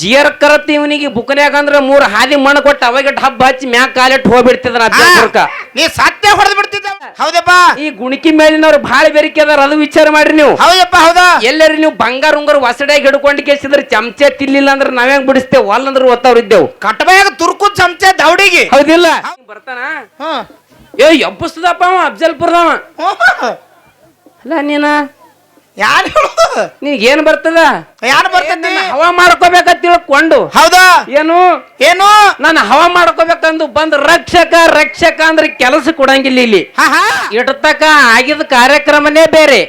ಜಿಯರ್ ಕರತ್ ಇವನಿಗೆ ಬುಕ್ನ್ಯಾಗ ಅಂದ್ರ 3 ಹಾದಿ ಮಣ್ಣು ಕೊಟ್ಟು ಅವಾಗ ಹಬ್ಬ ಹಚ್ಚಿ ಮ್ಯಾಗ ಕಾಲಿಟ್ಟು ಹೋಗ್ಬಿಡ್ತಿದ್ರ ನೀ ಸತ್ಯ ಹೊಡೆದ್ ಬಿಡ್ತಿದ್ದ. ಹೌದಪ್ಪ, ಈ ಗುಣಿಕಿ ಮೇಲಿನವ್ರು ಬಹಳ ಬೆರಿಕೆ ಅದಾರ, ಅದು ವಿಚಾರ ಮಾಡ್ರಿ ನೀವು. ಹೌದಪ್ಪ, ಹೌದಾ. ಎಲ್ಲರಿ ನೀವು ಬಂಗಾರ ಉಂಗಾರ ಹೊಸಡಾಗಿ ಹಿಡ್ಕೊಂಡು ಕೇಸಿದ್ರೆ ಚಮಚೆ ತಿನ್ಲಿಲ್ಲ ಅಂದ್ರೆ ನಾವ್ಯಾಂಗ ಬಿಡಿಸ್ತೇವೆ, ಒಲ್ ಅಂದ್ರೆ ಒತ್ತವ್ರು ಇದ್ದೇವು. ಕಟ್ಟಬಾಗ ತುರ್ಕು ಚಮಚ ದೌಡಿಗೆ ಹೌದಿಲ್ಲ? ಬರ್ತಾನ ಏ ಎಬ್ಬಸ್ತದಪ್ಪ ಅವ ಅಫ್ಜಲ್ಪುರದವ. ಅಲ್ಲ ನೀನ ಯಾರು ನಿನಗೆ ಏನ್ ಬರ್ತದ? ಯಾರು ಬರ್ತದೆ? ಹವಾ ಮಾಡ್ಕೋಬೇಕಂತ ತಿಳ್ಕೊಂಡು. ಹೌದಾ? ಏನು ಏನು ನಾನು ಹವಾ ಮಾಡ್ಕೋಬೇಕಂದು ಬಂದ್ ರಕ್ಷಕ ಅಂದ್ರೆ ಕೆಲಸ ಕೊಡಂಗಿಲ್ಲ ಇಲ್ಲಿ. ಇಡತಕ ಆಗಿದ ಕಾರ್ಯಕ್ರಮನೇ ಬೇರೆ.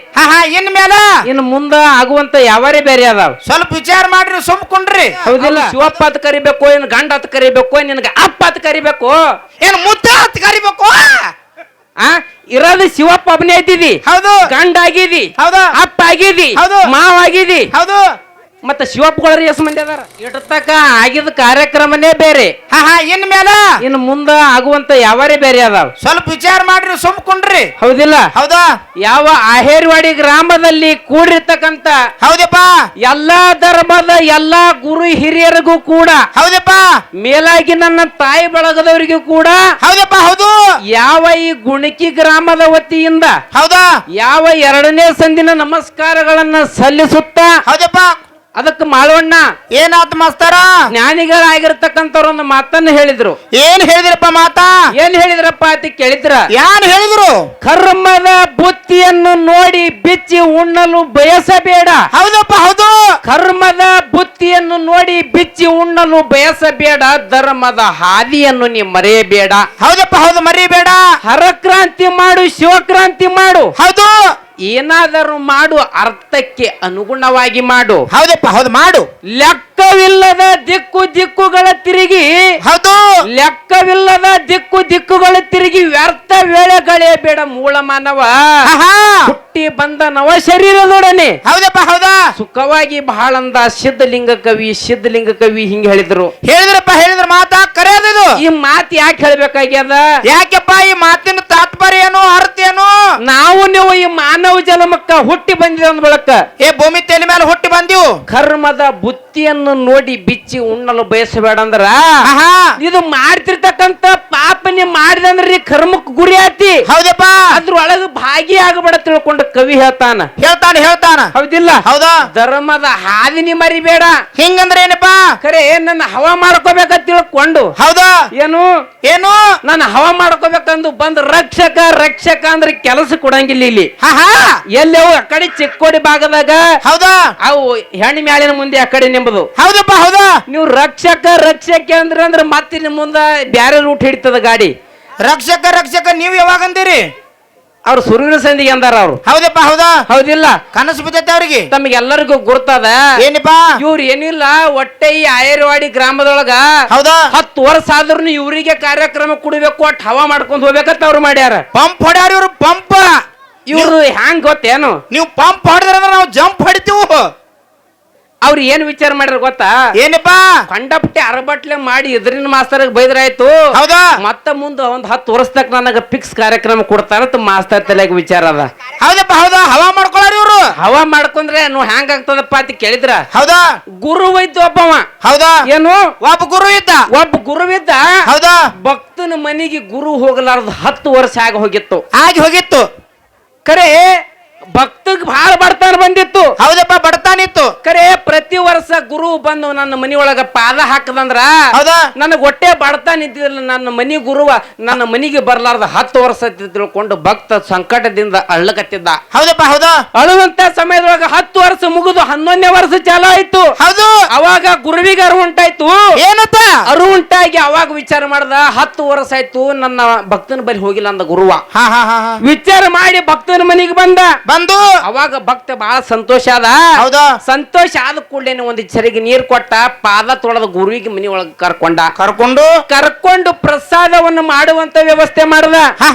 ಇನ್ ಮೇಲ ಇನ್ನು ಮುಂದ ಆಗುವಂತ ಯಾವರೇ ಬೇರೆ ಅದಾವ. ಸ್ವಲ್ಪ ವಿಚಾರ ಮಾಡ್ರಿ, ಸುಮ್ಕೊಂಡ್ರಿ. ಹೌದಿಲ್ಲ? ಶಿವಪ್ಪ ಅಂತ ಕರಿಬೇಕು, ಏನ್ ಗಂಡ ಅಂತ ಕರಿಬೇಕು, ನಿನ್ಗ ಅಪ್ಪ ಅಂತ ಕರಿಬೇಕು, ಏನ್ ಮುದ್ದೆ ಅಂತ ಕರಿಬೇಕು? ಇರೋದು ಶಿವಪ್ಪ ಒಬ್ಬನೇ ಐತಿದಿ. ಹೌದು. ಗಂಡ ಆಗಿದಿ. ಹೌದು. ಅಪ್ಪ ಆಗಿದಿ. ಹೌದು. ಮಾವ ಆಗಿದಿ. ಹೌದು. ಮತ್ತೆ ಶಿವಪ್ಪಗಳ ಎಸ್ ಮಂದಿ ಅದಾರ. ಇಡತಕ ಆಗಿದ ಕಾರ್ಯಕ್ರಮನೇ ಬೇರೆ. ಇನ್ ಮೇಲ ಇನ್ನು ಮುಂದ ಆಗುವಂತ ಯಾವರೇ ಬೇರೆ ಅದಾವ. ಸ್ವಲ್ಪ ವಿಚಾರ ಮಾಡ್ರಿ, ಸುಮ್ಕೊಂಡ್ರಿ. ಹೌದಿಲ್ಲ? ಹೌದಾ? ಯಾವ ಆಹೇರ್ವಾಡಿ ಗ್ರಾಮದಲ್ಲಿ ಕೂಡಿರ್ತಕ್ಕಂತ ಹೌದಪ್ಪ ಎಲ್ಲಾ ಧರ್ಮದ ಎಲ್ಲಾ ಗುರು ಹಿರಿಯರಿಗೂ ಕೂಡ, ಹೌದಪ್ಪ ಮೇಲಾಗಿ ನನ್ನ ತಾಯಿ ಬಳಗದವರಿಗೂ ಕೂಡ, ಹೌದಪ್ಪ ಹೌದು, ಯಾವ ಈ ಗುಣಿಕಿ ಗ್ರಾಮದ ವತಿಯಿಂದ ಹೌದಾ ಯಾವ 2ನೇ ಸಂದಿನ ನಮಸ್ಕಾರಗಳನ್ನ ಸಲ್ಲಿಸುತ್ತ, ಹೌದಪ್ಪ ಅದಕ್ಕೆ ಮಾಳವಣ್ಣ ಏನಾತ್ ಮಾಸ್ತರ ಜ್ಞಾನಿಗಳಾಗಿರ್ತಕ್ಕಂಥವ್ರು ಒಂದು ಮಾತನ್ನು ಹೇಳಿದ್ರು. ಏನ್ ಹೇಳಿದ್ರಪ್ಪ ಮಾತಾ? ಏನ್ ಹೇಳಿದ್ರಪ್ಪ ಅಂತ ಕೇಳಿದ್ರ, ಯಾನ್ ಹೇಳಿದ್ರು? ಕರ್ಮದ ಬುತ್ತಿಯನ್ನು ನೋಡಿ ಬಿಚ್ಚಿ ಉಣ್ಣಲು ಬಯಸಬೇಡ. ಹೌದಪ್ಪ ಹೌದು. ಕರ್ಮದ ಬುತ್ತಿಯನ್ನು ನೋಡಿ ಬಿಚ್ಚಿ ಉಣ್ಣಲು ಬಯಸಬೇಡ, ಧರ್ಮದ ಹಾದಿಯನ್ನು ನೀ ಮರೆಯಬೇಡ. ಹೌದಪ್ಪ ಹೌದು, ಮರಿಬೇಡ. ಹರಕ್ರಾಂತಿ ಮಾಡು, ಶಿವಕ್ರಾಂತಿ ಮಾಡು. ಹೌದು. ಏನಾದರೂ ಮಾಡು, ಅರ್ಥಕ್ಕೆ ಅನುಗುಣವಾಗಿ ಮಾಡು. ಹೌದಪ್ಪ ಹೌದು, ಮಾಡು. ಲೆಕ್ಕವಿಲ್ಲದ ದಿಕ್ಕುಗಳ ತಿರುಗಿ, ಹೌದು, ಲೆಕ್ಕವಿಲ್ಲದ ದಿಕ್ಕುಗಳ ತಿರುಗಿ ವ್ಯರ್ಥ ವೇಳೆಗಳೇ ಬೇಡ. ಮೂಲ ಮಾನವ ಹುಟ್ಟಿ ಬಂದ ನವ ಶರೀರದೊಡನೆ, ಹೌದಪ್ಪ ಹೌದಾ, ಸುಖವಾಗಿ ಬಹಳಂದ ಸಿದ್ಧಲಿಂಗ ಕವಿ ಹಿಂಗ ಹೇಳಿದ್ರು. ಹೇಳಿದ್ರ ಮಾತಾ ಕರೆಯದು. ಈ ಮಾತು ಯಾಕೆ ಹೇಳ್ಬೇಕಾಗ್ಯದ? ಯಾಕೆಪ್ಪ ಈ ಮಾತಿನ ತಾತ್ಪರ್ಯ ಏನು, ಅರ್ಥ ಏನು? ನಾವು ನೀವು ಈ ಮಾನವ ಜನ್ಮಕ್ಕ ಹುಟ್ಟಿ ಬಂದಿದ ಅಂದ ಬಳಕ ಭೂಮಿ ತಲೆ ಮೇಲೆ ಹುಟ್ಟಿ ಬಂದಿವು. ಕರ್ಮದ ಬುತ್ತಿಯನ್ನು ನೋಡಿ ಬಿಚ್ಚಿ ಉಣ್ಣಲು ಬಯಸಬೇಡ ಅಂದ್ರ, ಇದು ಮಾಡ್ತಿರ್ತಕ್ಕಂತ ಪಾಪ ನೀ ಮಾಡಿದಂದ್ರಿ ಕರ್ಮಕ್ ಗುರಿ ಆತಿ. ಹೌದಪ್ಪ, ಅದ್ರೊಳಗ ಭಾಗಿಯಾಗಬೇಡ ತಿಳ್ಕೊಂಡು ಕವಿ ಹೇಳ್ತಾನ. ಹೌದಿಲ್ಲ? ಹೌದಾ? ಧರ್ಮದ ಹಾದಿನಿ ಮರಿಬೇಡ. ಹಿಂಗಂದ್ರೆ ಏನಪ್ಪಾ? ಖರೆ ನನ್ನ ಹವಾ ಮಾಡ್ಕೋಬೇಕಂತ ತಿಳ್ಕೊಂಡು. ಹೌದಾ? ಏನು ಏನು ನಾನು ಹವಾ ಮಾಡ್ಕೋಬೇಕಂದು ಬಂದ್ ರಕ್ಷಕ ಅಂದ್ರೆ ಕೆಲಸ ಕೊಡಂಗಿಲ್ಲ ಇಲ್ಲಿ. ಎಲ್ಲೆವು ಆ ಕಡೆ ಚಿಕ್ಕೋಡಿ ಭಾಗದಾಗ, ಹೌದಾ, ಅವು ಹೆಣ್ಣು ಮ್ಯಾಲಿನ ಮುಂದೆ ಆ ಕಡೆ ನಿಂಬುದು. ಹೌದಪ್ಪ ಹೌದಾ. ನೀವು ರಕ್ಷಕ ಅಂದ್ರೆ ಮತ್ತೆ ನಿಮ್ ಮುಂದ ಬ್ಯಾರೆ ರೂಟ್ ಹಿಡಿತದ ಗಾಡಿ. ರಕ್ಷಕ ನೀವ್ ಯಾವಾಗ ಅಂದಿರಿ? ಅವ್ರು ಸುರುವಿನ ಸಂದಿಗೆ ಅಂದಾರ ಅವ್ರು. ಹೌದಪ್ಪ ಹೌದಾ. ಹೌದಿಲ್ಲ? ಕನಸು ಬಿದ್ದೈತೆ ಅವ್ರಿಗೆ. ತಮಗೆಲ್ಲರಿಗೂ ಗುರ್ತದ ಏನಪ್ಪಾ? ಇವ್ರು ಏನಿಲ್ಲ, ಒಟ್ಟೆ ಈ ಆಯರ್ವಾಡಿ ಗ್ರಾಮದೊಳಗ ಹೌದಾ 10 ವರ್ಷ ಆದ್ರೂ ಇವರಿಗೆ ಕಾರ್ಯಕ್ರಮ ಕೊಡಬೇಕು, ಒಟ್ಟು ಹವಾ ಮಾಡ್ಕೊಂಡ್ ಹೋಗ್ಬೇಕಂತ ಅವ್ರು ಮಾಡ್ಯಾರ. ಪಂಪ್ ಹೊಡ್ಯಾರ ಇವ್ರು, ಪಂಪ್. ಇವ್ರು ಹ್ಯಾಂಗ್ ಗೊತ್ತೇನು? ನೀವು ಪಂಪ್ ಹೊಡೆದ್ರ ನಾವು ಜಂಪ್ ಹೊಡಿತೀವಿ. ಅವ್ರು ಏನ್ ವಿಚಾರ ಮಾಡ್ಯಾರ ಗೊತ್ತಾ? ಏನಪ್ಪಾ? ಕಂಡಪಟ್ಟೆ ಅರಬಟ್ಲೆ ಮಾಡಿ ಎದುರಿನ ಮಾಸ್ತರ್ ಬೈದ್ರಾಯ್ತು. ಹೌದಾ? ಮತ್ತ ಮುಂದ ಒಂದ್ 10 ವರ್ಷದಾಗ ನನಗ ಫಿಕ್ಸ್ ಕಾರ್ಯಕ್ರಮ ಕೊಡ್ತಾರಂತ ಮಾಸ್ತರ್ ತಲೆಗೆ ವಿಚಾರ ಅದ. ಹೌದಪ್ಪ ಹೌದಾ. ಹವಾ ಮಾಡ್ಕೊಳ್ಳಾರ ಇವ್ರು. ಹವಾ ಮಾಡ್ಕೊಂಡ್ರೆ ಹ್ಯಾಂಗ ಆಗ್ತದಪ್ಪ ಅಂತ ಕೇಳಿದ್ರ, ಹೌದಾ, ಗುರು ಇದ್ದ ಒಬ್ಬವ. ಹೌದಾ? ಏನು? ಒಬ್ಬ ಗುರು ಇದ್ದ. ಹೌದಾ? ಭಕ್ತನ ಮನೆಗೆ ಗುರು ಹೋಗಲಾರ್ದ 10 ವರ್ಷ ಆಗಿ ಹೋಗಿತ್ತು. ಖರೆ ಭಕ್ತಗ್ ಬಹಳ ಬಡತಾನ ಬಂದಿತ್ತು. ಹೌದಪ್ಪ, ಬಡತಾನಿತ್ತು. ಖರೆ ಪ್ರತಿ ವರ್ಷ ಗುರು ಬಂದು ನನ್ನ ಮನಿಯೊಳಗ ಪಾದ ಹಾಕದಂದ್ರ, ಹೌದಾ, ನನಗ್ ಹೊಟ್ಟೆ ಬಡತಾನ ಇದ್ದಿಲ್ಲ. ನನ್ನ ಮನಿ ಗುರುವ ನನ್ನ ಮನಿಗೆ ಬರ್ಲಾರ್ದ 10 ವರ್ಷ ತಿಳ್ಕೊಂಡು ಭಕ್ತ ಸಂಕಟದಿಂದ ಅಳ್ಳಕತ್ತಿದ್ದ. ಹೌದಪ್ಪ ಹೌದಾ. ಅಳುವಂತ ಸಮಯದೊಳಗ 10 ವರ್ಷ ಮುಗಿದು 11ನೇ ವರ್ಷ ಚಾಲು ಆಯ್ತು. ಹೌದು. ಅವಾಗ ಗುರುವಿಗೆ ಅರು ಉಂಟಾಯ್ತು. ಏನತ್ತ ಅರು ಉಂಟಾಗಿ ಅವಾಗ ವಿಚಾರ ಮಾಡ್ದ, 10 ವರ್ಷ ಆಯ್ತು ನನ್ನ ಭಕ್ತನ ಬಳಿ ಹೋಗಿಲ್ಲ ಅಂದ ಗುರುವ. ವಿಚಾರ ಮಾಡಿ ಭಕ್ತನ ಮನಿಗೆ ಬಂದು ಅವಾಗ ಭಕ್ತ ಬಹಳ ಸಂತೋಷ ಆದ. ಹೌದಾ? ಸಂತೋಷ ಆದ ಕೂಡಲೇ ಒಂದು ಚರಿಗೆ ನೀರ್ ಕೊಟ್ಟ, ಪಾದ ತೊಳೆದ ಗುರುವಿಗೆ ಮನಿ ಒಳಗ ಕರ್ಕೊಂಡು ಪ್ರಸಾದವನ್ನು ಮಾಡುವಂತ ವ್ಯವಸ್ಥೆ ಮಾಡ್ದ.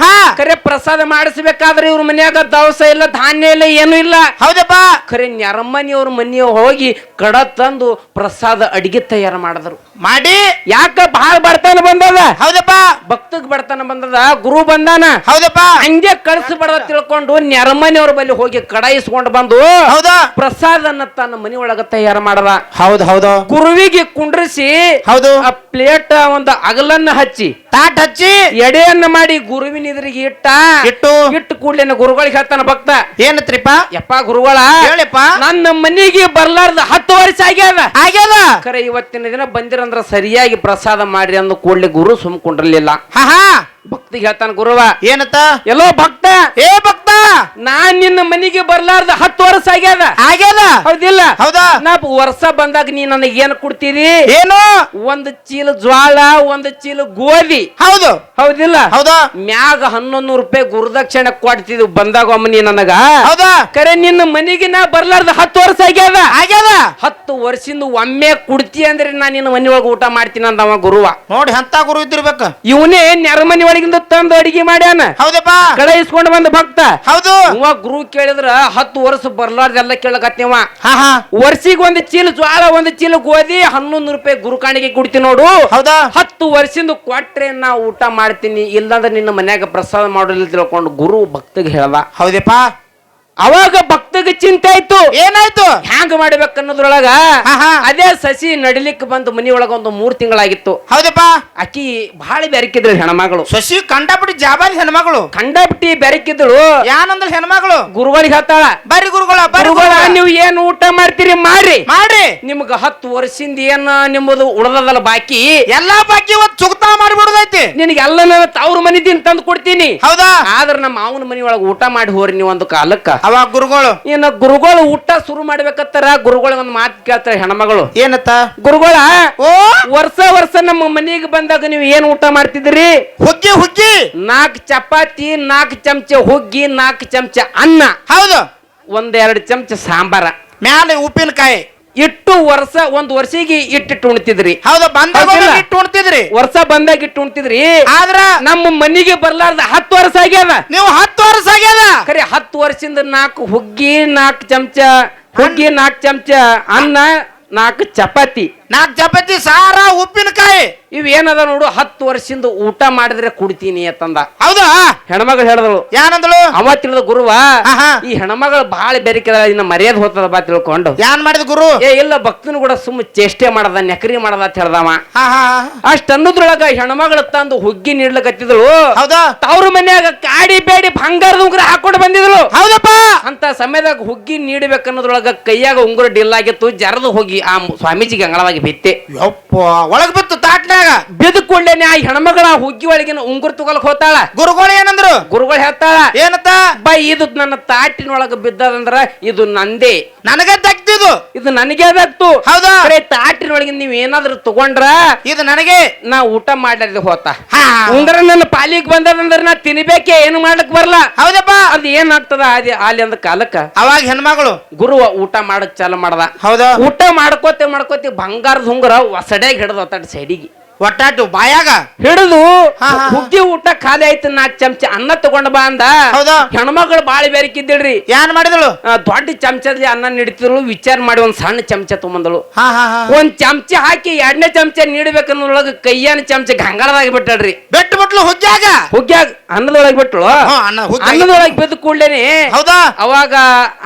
ಖರೆ ಪ್ರಸಾದ ಮಾಡಿಸ್ಬೇಕಾದ್ರೆ ಇವ್ರ ಮನ್ಯಾಗ ದವಸ ಇಲ್ಲ, ಧಾನ್ಯ ಇಲ್ಲ, ಏನು ಇಲ್ಲ. ಹೌದಪ್ಪ. ಖರೆ ನೆರಮನಿಯವ್ರ ಮನೆಯ ಹೋಗಿ ಕಡ ತಂದು ಪ್ರಸಾದ ಅಡಿಗೆ ತಯಾರು ಮಾಡಿದ್ರು. ಮಾಡಿ ಯಾಕ ಬಹಳ ಬಡತನ ಬಂದದ, ಹೌದಪ್ಪ ಭಕ್ತಗ್ ಬಡತನ ಬಂದದ, ಗುರು ಬಂದಾನ, ಹೌದಪ್ಪ ಹಂಗೆ ಕಳಿಸಬಾರ್ದ ತಿಳ್ಕೊಂಡು ನೆರಮನೆಯವ್ರ ಬಳಿ ಹೋಗಿ ಕಡಾಯಿಸ್ಕೊಂಡು ಬಂದು ಹೌದಾ ಪ್ರಸಾದನ್ನ ತನ್ನ ಮನಿ ಒಳಗ ತಯಾರು ಮಾಡದ. ಹೌದು ಹೌದು ಗುರುವಿಗೆ ಕುಂಡ್ರಿಸಿ ಹೌದು ಆ ಪ್ಲೇಟ್ ಒಂದು ಅಗಲನ್ನ ಹಚ್ಚಿ ತಾಟ್ ಹಚ್ಚಿ ಎಡೆಯನ್ನ ಮಾಡಿ ಗುರುವಿನ ಎದುರಿಗೆ ಇಟ್ಟು ಕೂಡ್ಲೇನ ಗುರುಗಳಿಗೆ ಹೇಳ್ತಾನ ಭಕ್ತ, ಏನತ್ರಿಪ್ಪ ಯಪ್ಪ ಗುರುಗಳ ಹೇಳಿಪ್ಪ ನನ್ನ ಮನಿಗೆ ಬರ್ಲಾರ್ದ 10 ವರ್ಷ ಆಗ್ಯಾದ ಆಗ್ಯದ ಖರೆ ಇವತ್ತಿನ ದಿನ ಬಂದಿರಂದ್ರ ಸರಿಯಾಗಿ ಪ್ರಸಾದ ಮಾಡ್ರಿ ಅಂದ ಕೂಡ್ಲೆ ಗುರು ಸುಮ್ಕೊಂಡ್ರಲಿಲ್ಲ. ಹಾ ಹಾ ಭಕ್ತಿಗೆ ಹೇಳ್ತಾನ ಗುರುವ, ಏನತ್ತ ಎಲ್ಲೋ ಭಕ್ತ, ಏ ಭಕ್ತ ನಾನ್ ನಿನ್ನ ಮನಿಗೆ ಬರ್ಲಾರ್ದ 10 ವರ್ಷ ಆಗ್ಯಾದ ಆಗ್ಯದ ಹೌದಿಲ್ಲ? ಹೌದಾ ನಾ ವರ್ಷ ಬಂದಾಗ ನೀ ನನಗೆ ಏನ್ ಕೊಡ್ತೀರಿ? ಏನು ಒಂದು ಚೀಲ ಜ್ವಾಳ, ಒಂದು ಚೀಲ ಗೋಧಿ, ಹೌದು ಹೌದಿಲ್ಲ? ಹೌದಾ ಮ್ಯಾಗ 1100 ರೂಪಾಯಿ ಗುರುದಕ್ಷಿಣೆ ಕೊಡ್ತಿದ್ವು ಬಂದಾಗ ಒಮ್ಮೆ ನೀ ನನಗ. ಹೌದಾ ಕರೆ ನಿನ್ನ ಮನಿಗೆ ನಾ ಬರ್ಲಾರ್ದ 10 ವರ್ಷ ಆಗ್ಯಾದ. ಆಗ್ಯದ 10 ವರ್ಷದಿಂದ ಒಮ್ಮೆ ಕುಡ್ತಿ ಅಂದ್ರೆ ನಾ ನಿನ್ನ ಮನಿ ಒಳಗ ಊಟ ಮಾಡ್ತೀನಿ ಅಂದವ ಗುರುವ. ನೋಡಿ ಅಂತ ಗುರು ಇದ್ದಿರ್ಬೇಕ. ಇವನೇ ನೆರಮನಿ ಒಳಗಿಂದ ತಂದು ಅಡಿಗೆ ಮಾಡ್ಯಾನ, ಹೌದಪ್ಪ ಕಳಿಸ್ಕೊಂಡು ಬಂದ ಭಕ್ತ. ಹೌದು ಇವ ಗುರು ಕೇಳಿದ್ರ 10 ವರ್ಷ ಬರ್ಲಾರ್ದೆಲ್ಲ ಕೇಳಕತ್ತೀವ. ಹಾ ಹಾ ವರ್ಷಿಗೆ ಒಂದು ಚೀಲ ಜ್ವಾಳ, ಒಂದು ಚೀಲ ಗೋಧಿ, 1100 ರೂಪಾಯಿ ಗುರು ಕಾಣಿಗೆ ಕೊಡ್ತೀನಿ ನೋಡು. ಹೌದಾ 10 ವರ್ಷದಿಂದ ಕೊಟ್ರೆ ನಾ ಊಟ ಮಾಡ್ತೀನಿ, ಇಲ್ಲಾಂದ್ರೆ ನಿನ್ನ ಮನ್ಯಾಗ ಪ್ರಸಾದ ಮಾಡೋದಿಲ್ಲ ತಿಳ್ಕೊಂಡು ಗುರು ಭಕ್ತಗೆ ಹೇಳ್ದ. ಹೌದಪ್ಪ ಅವಾಗ ಭಕ್ತಗೆ ಚಿಂತೆ ಆಯ್ತು, ಏನಾಯ್ತು ಹ್ಯಾಂಗ ಮಾಡ್ಬೇಕು ಅನ್ನೋದ್ರೊಳಗ. ಹಾ ಹಾ ಅದೇ ಸಸಿ ನಡಿಲಿಕ್ಕೆ ಬಂದು ಮನಿ ಒಳಗ ಒಂದು 3 ತಿಂಗಳಾಗಿತ್ತು. ಹೌದಪ್ಪ ಆಕಿ ಬಹಳ ಬೆರಕಿದ್ರು ಹೆಣ್ಮಗಳು, ಶಶಿ ಕಂಡಪಟ್ಟಿ ಜಾಬಾರಿ ಹೆಣ್ಮಗಳು, ಕಂಡಬಿಟ್ಟಿ ಬೆರಕಿದ್ರು. ಯಾನಂದ್ರ ಹೆಣ್ಮಗಳು ಗುರುಗಳಿಗೆ ಹೇಳ್ತಾಳ, ಬರ್ರಿ ಗುರುಗಳ ಬರ್ರಿ ಗುರುಗಳ ನೀವು ಏನ್ ಊಟ ಮಾಡ್ತೀರಿ ಮಾಡ್ರಿ, ಮಾಡ್ರಿ ನಿಮ್ಗ 10 ವರ್ಷದಿಂದ ಏನ್ ನಿಮ್ಮದು ಉಳ್ದದಲ್ಲ ಬಾಕಿ ಎಲ್ಲಾ ಬಾಕಿ ಇವತ್ತು ಚುಕ್ತಾ ಮಾಡಿಬಿಡುದೈತಿ. ನಿನಗೆ ಎಲ್ಲ ನಾನು ತವ್ರ ಮನಿದಿನ್ ತಂದು ಕೊಡ್ತೀನಿ. ಹೌದಾ ಆದ್ರ ನಮ್ಮ ಮಾವನ ಮನಿ ಒಳಗ ಊಟ ಮಾಡಿ ಹೋರಿ ನೀವು ಒಂದು ಕಾಲಕ್ಕ. ಅವಾಗ ಗುರುಗಳು ಇನ್ನ ಗುರುಗಳು ಊಟ ಶುರು ಮಾಡ್ಬೇಕತ್ತಾರ. ಗುರುಗಳ ಒಂದು ಮಾತು ಕೇಳ್ತಾರ ಹೆಣ್ಮಗಳು, ಏನತ್ತ ಗುರುಗಳ ಓ ವರ್ಷ ನಮ್ಮ ಮನೆಗೆ ಬಂದಾಗ ನೀವು ಏನ್ ಊಟ ಮಾಡ್ತಿದ್ರಿ? ಹುಗ್ಗಿ ಹುಗ್ಗಿ 4 ಚಪಾತಿ, 4 ಚಮಚ ಹುಗ್ಗಿ, 4 ಚಮಚ ಅನ್ನ, ಹೌದು 1-2 ಚಮಚ ಸಾಂಬಾರ, ಮ್ಯಾಲೆ ಉಪ್ಪಿನಕಾಯಿ ಇಟ್ಟು ಒಂದು ವರ್ಷಿಗೆ ಇಟ್ಟಿಟ್ಟು ಉಣ್ತಿದ್ರಿ. ಹೌದು ಬಂದಾಗ ಹೌದಿಲ್ಲ? ಇಟ್ಟು ಉಣ್ತಿದ್ರಿ. ವರ್ಷ ಬಂದಾಗ ಇಟ್ಟು ಉಣ್ತಿದ್ರಿ. ಆದ್ರ ನಮ್ಮ ಮನಿಗೆ ಬರ್ಲಾರ್ದ 10 ವರ್ಷ ಆಗ್ಯಾದ. ನೀವು 10 ವರ್ಷ ಆಗ್ಯದ. ಖರೆ 10 ವರ್ಷದಿಂದ 4 ಹುಗ್ಗಿ, 4 ಚಮಚ ಹುಗ್ಗಿ, 4 ಚಮಚ ಅನ್ನ, 4 ಚಪಾತಿ, 4 ಚಪಾತಿ, ಸಾರ, ಉಪ್ಪಿನಕಾಯಿ ಇವ್ ಏನದ ನೋಡು. 10 ವರ್ಷದಿಂದ ಊಟ ಮಾಡಿದ್ರೆ ಕುಡ್ತೀನಿ ಅಂತಂದ. ಹೌದಾ ಹೆಣ್ಮಗಳು ಹೇಳಿದಳು. ಯಾನಂದಳು ಅವ ತಿಳಿದ ಗುರುವ, ಆಹಾ. ಈ ಹೆಣ್ಮಗಳು ಬಹಳ ಬೆರಿಕೆದ, ಇನ್ನ ಮರ್ಯಾದೆ ಹೋಗ್ತದ ಬಾ ತಿಳ್ಕೊಂಡು. ಯಾನ್ ಮಾಡಿದ ಗುರು? ಇಲ್ಲ ಭಕ್ತನು ಕೂಡ ಸುಮ್ಮ ಚೇಷ್ಟೆ ಮಾಡದ, ನೆಕರಿ ಮಾಡದ ಅಂತ ಹೇಳ್ದವ. ಹಾ ಹಾ ಅಷ್ಟ ಅನ್ನೋದ್ರೊಳಗ ಹೆಣ್ಮಗಳು ತಂದು ಹುಗ್ಗಿ ನೀಡ್ಲಕತ್ತಿದಳು. ಹೌದಾ ತವ್ರ ಮನ್ಯಾಗ ಕಾಡಿ ಬೇಡಿ ಬಂಗಾರದ ಉಂಗುರ ಹಾಕೊಂಡು ಬಂದಿದಳು. ಹೌದಪ್ಪ ಅಂತ ಸಮಯದಾಗ ಹುಗ್ಗಿ ನೀಡಬೇಕನ್ನೋದ್ರೊಳಗ ಕೈಯಾಗ ಉಂಗುರ ಡಿಲ್ಲಾಗಿತ್ತು. ಜರದು ಹೋಗಿ ಆ ಸ್ವಾಮೀಜಿಗೆ ಅಂಗಳವಾಗಿ ಬಿತ್ತೆ. ಯಪ್ಪ ಒಳಗ್ ಬಿತ್ತು ತಾಟ್ನಾಗ. ಬಿದ್ದುಕೊಳ್ಳೇನೆ ಆ ಹೆಣ್ಮಗಳ ಹುಗ್ಗಿ ಒಳಗಿನ ಉಂಗುರ ತಗೊಳಕ್ ಹೋತಾಳ. ಗುರುಗಳು ಏನಂದ್ರು? ಗುರುಗಳು ಹೇಳ್ತಾಳ, ಏನತ್ತ? ಬಾ ಇದು ನನ್ನ ತಾಟಿನೊಳಗ ಬಿದ್ದದಂದ್ರ ಇದು ನಂದೇ, ನನಗೆ ತಗ್ತಿದು, ಇದು ನನಗೆ ಬೇಕು. ಹೌದಾ ತಾಟಿನೊಳಗಿನ ನೀವ್ ಏನಾದ್ರು ತಗೊಂಡ್ರ ಇದು ನನಗೆ, ನಾ ಊಟ ಮಾಡ್ಲಾರ್ದೆ ಹೋತ. ಹಾ ಉಂಗುರ ನನ್ನ ಪಾಲಿಗೆ ಬಂದದಂದ್ರ ನಾ ತಿನ್ಬೇಕೆ, ಏನು ಮಾಡ್ಲಕ್ ಬರ್ಲ. ಹೌದಪ್ಪ ಅದ್ ಏನಾಗ್ತದ ಅದೇ ಅಲ್ಲಿ ಅಂದ ಕಾಲಕ್ಕ ಅವಾಗ ಹೆಣ್ಮಗಳು ಗುರುವ ಊಟ ಮಾಡಕ್ ಚಾಲು ಮಾಡ್ದ. ಹೌದಾ ಊಟ ಮಾಡ್ಕೋತೆ ಬಂಗಾರದ ಉಂಗುರ ಹೊಸಡ್ಯಾಗ ಹಿಡ್ದು ಒತ್ತಾಟ ಸೈಡಿಗೆ ಒಟ್ಟಾಟು ಬಾಯಾಗ ಹಿಡಿದು ಹಾ, ಹಾ. ಹುಗ್ಗಿ ಊಟ ಖಾಲಿ ಆಯ್ತು. 4 ಚಮಚ ಅನ್ನ ತಗೊಂಡ ಬಾ ಅಂದ. ಹೌದಾ ಹೆಣ್ಮಗಳು ಬಾಳಿ ಬೇರಿಕಿದ್ದಳ್ರಿ. ಯಾನ್ ಮಾಡಿದಳು? ದೊಡ್ಡ ಚಮಚದಲ್ಲಿ ಅನ್ನ ನೀಡ್ತಿದ್ರು. ವಿಚಾರ ಮಾಡಿ ಒಂದ್ ಸಣ್ಣ ಚಮಚ ತಗೊಂಡಳು. ಹಾ ಹಾ ಹಾ ಒಂದ್ ಚಮಚ ಹಾಕಿ 2ನೇ ಚಮಚ ನೀಡ್ಬೇಕನ್ನೋಳಗ ಕೈಯಾನ ಚಮಚ ಗಂಗಾಳದಾಗಿ ಬಿಟ್ಟಳ್ರಿ. ಬೆಟ್ಟು ಬಿಟ್ಲು ಹುಗ್ಗ್ಯಾಗ, ಹುಗ್ಗ್ಯಾಗ ಅನ್ನದೊಳಗೆ ಬಿಟ್ಳು. ಅನ್ನದೊಳಗೆ ಬಿದ್ದ ಕೂಡ್ಲೇನೆ ಹೌದಾ ಅವಾಗ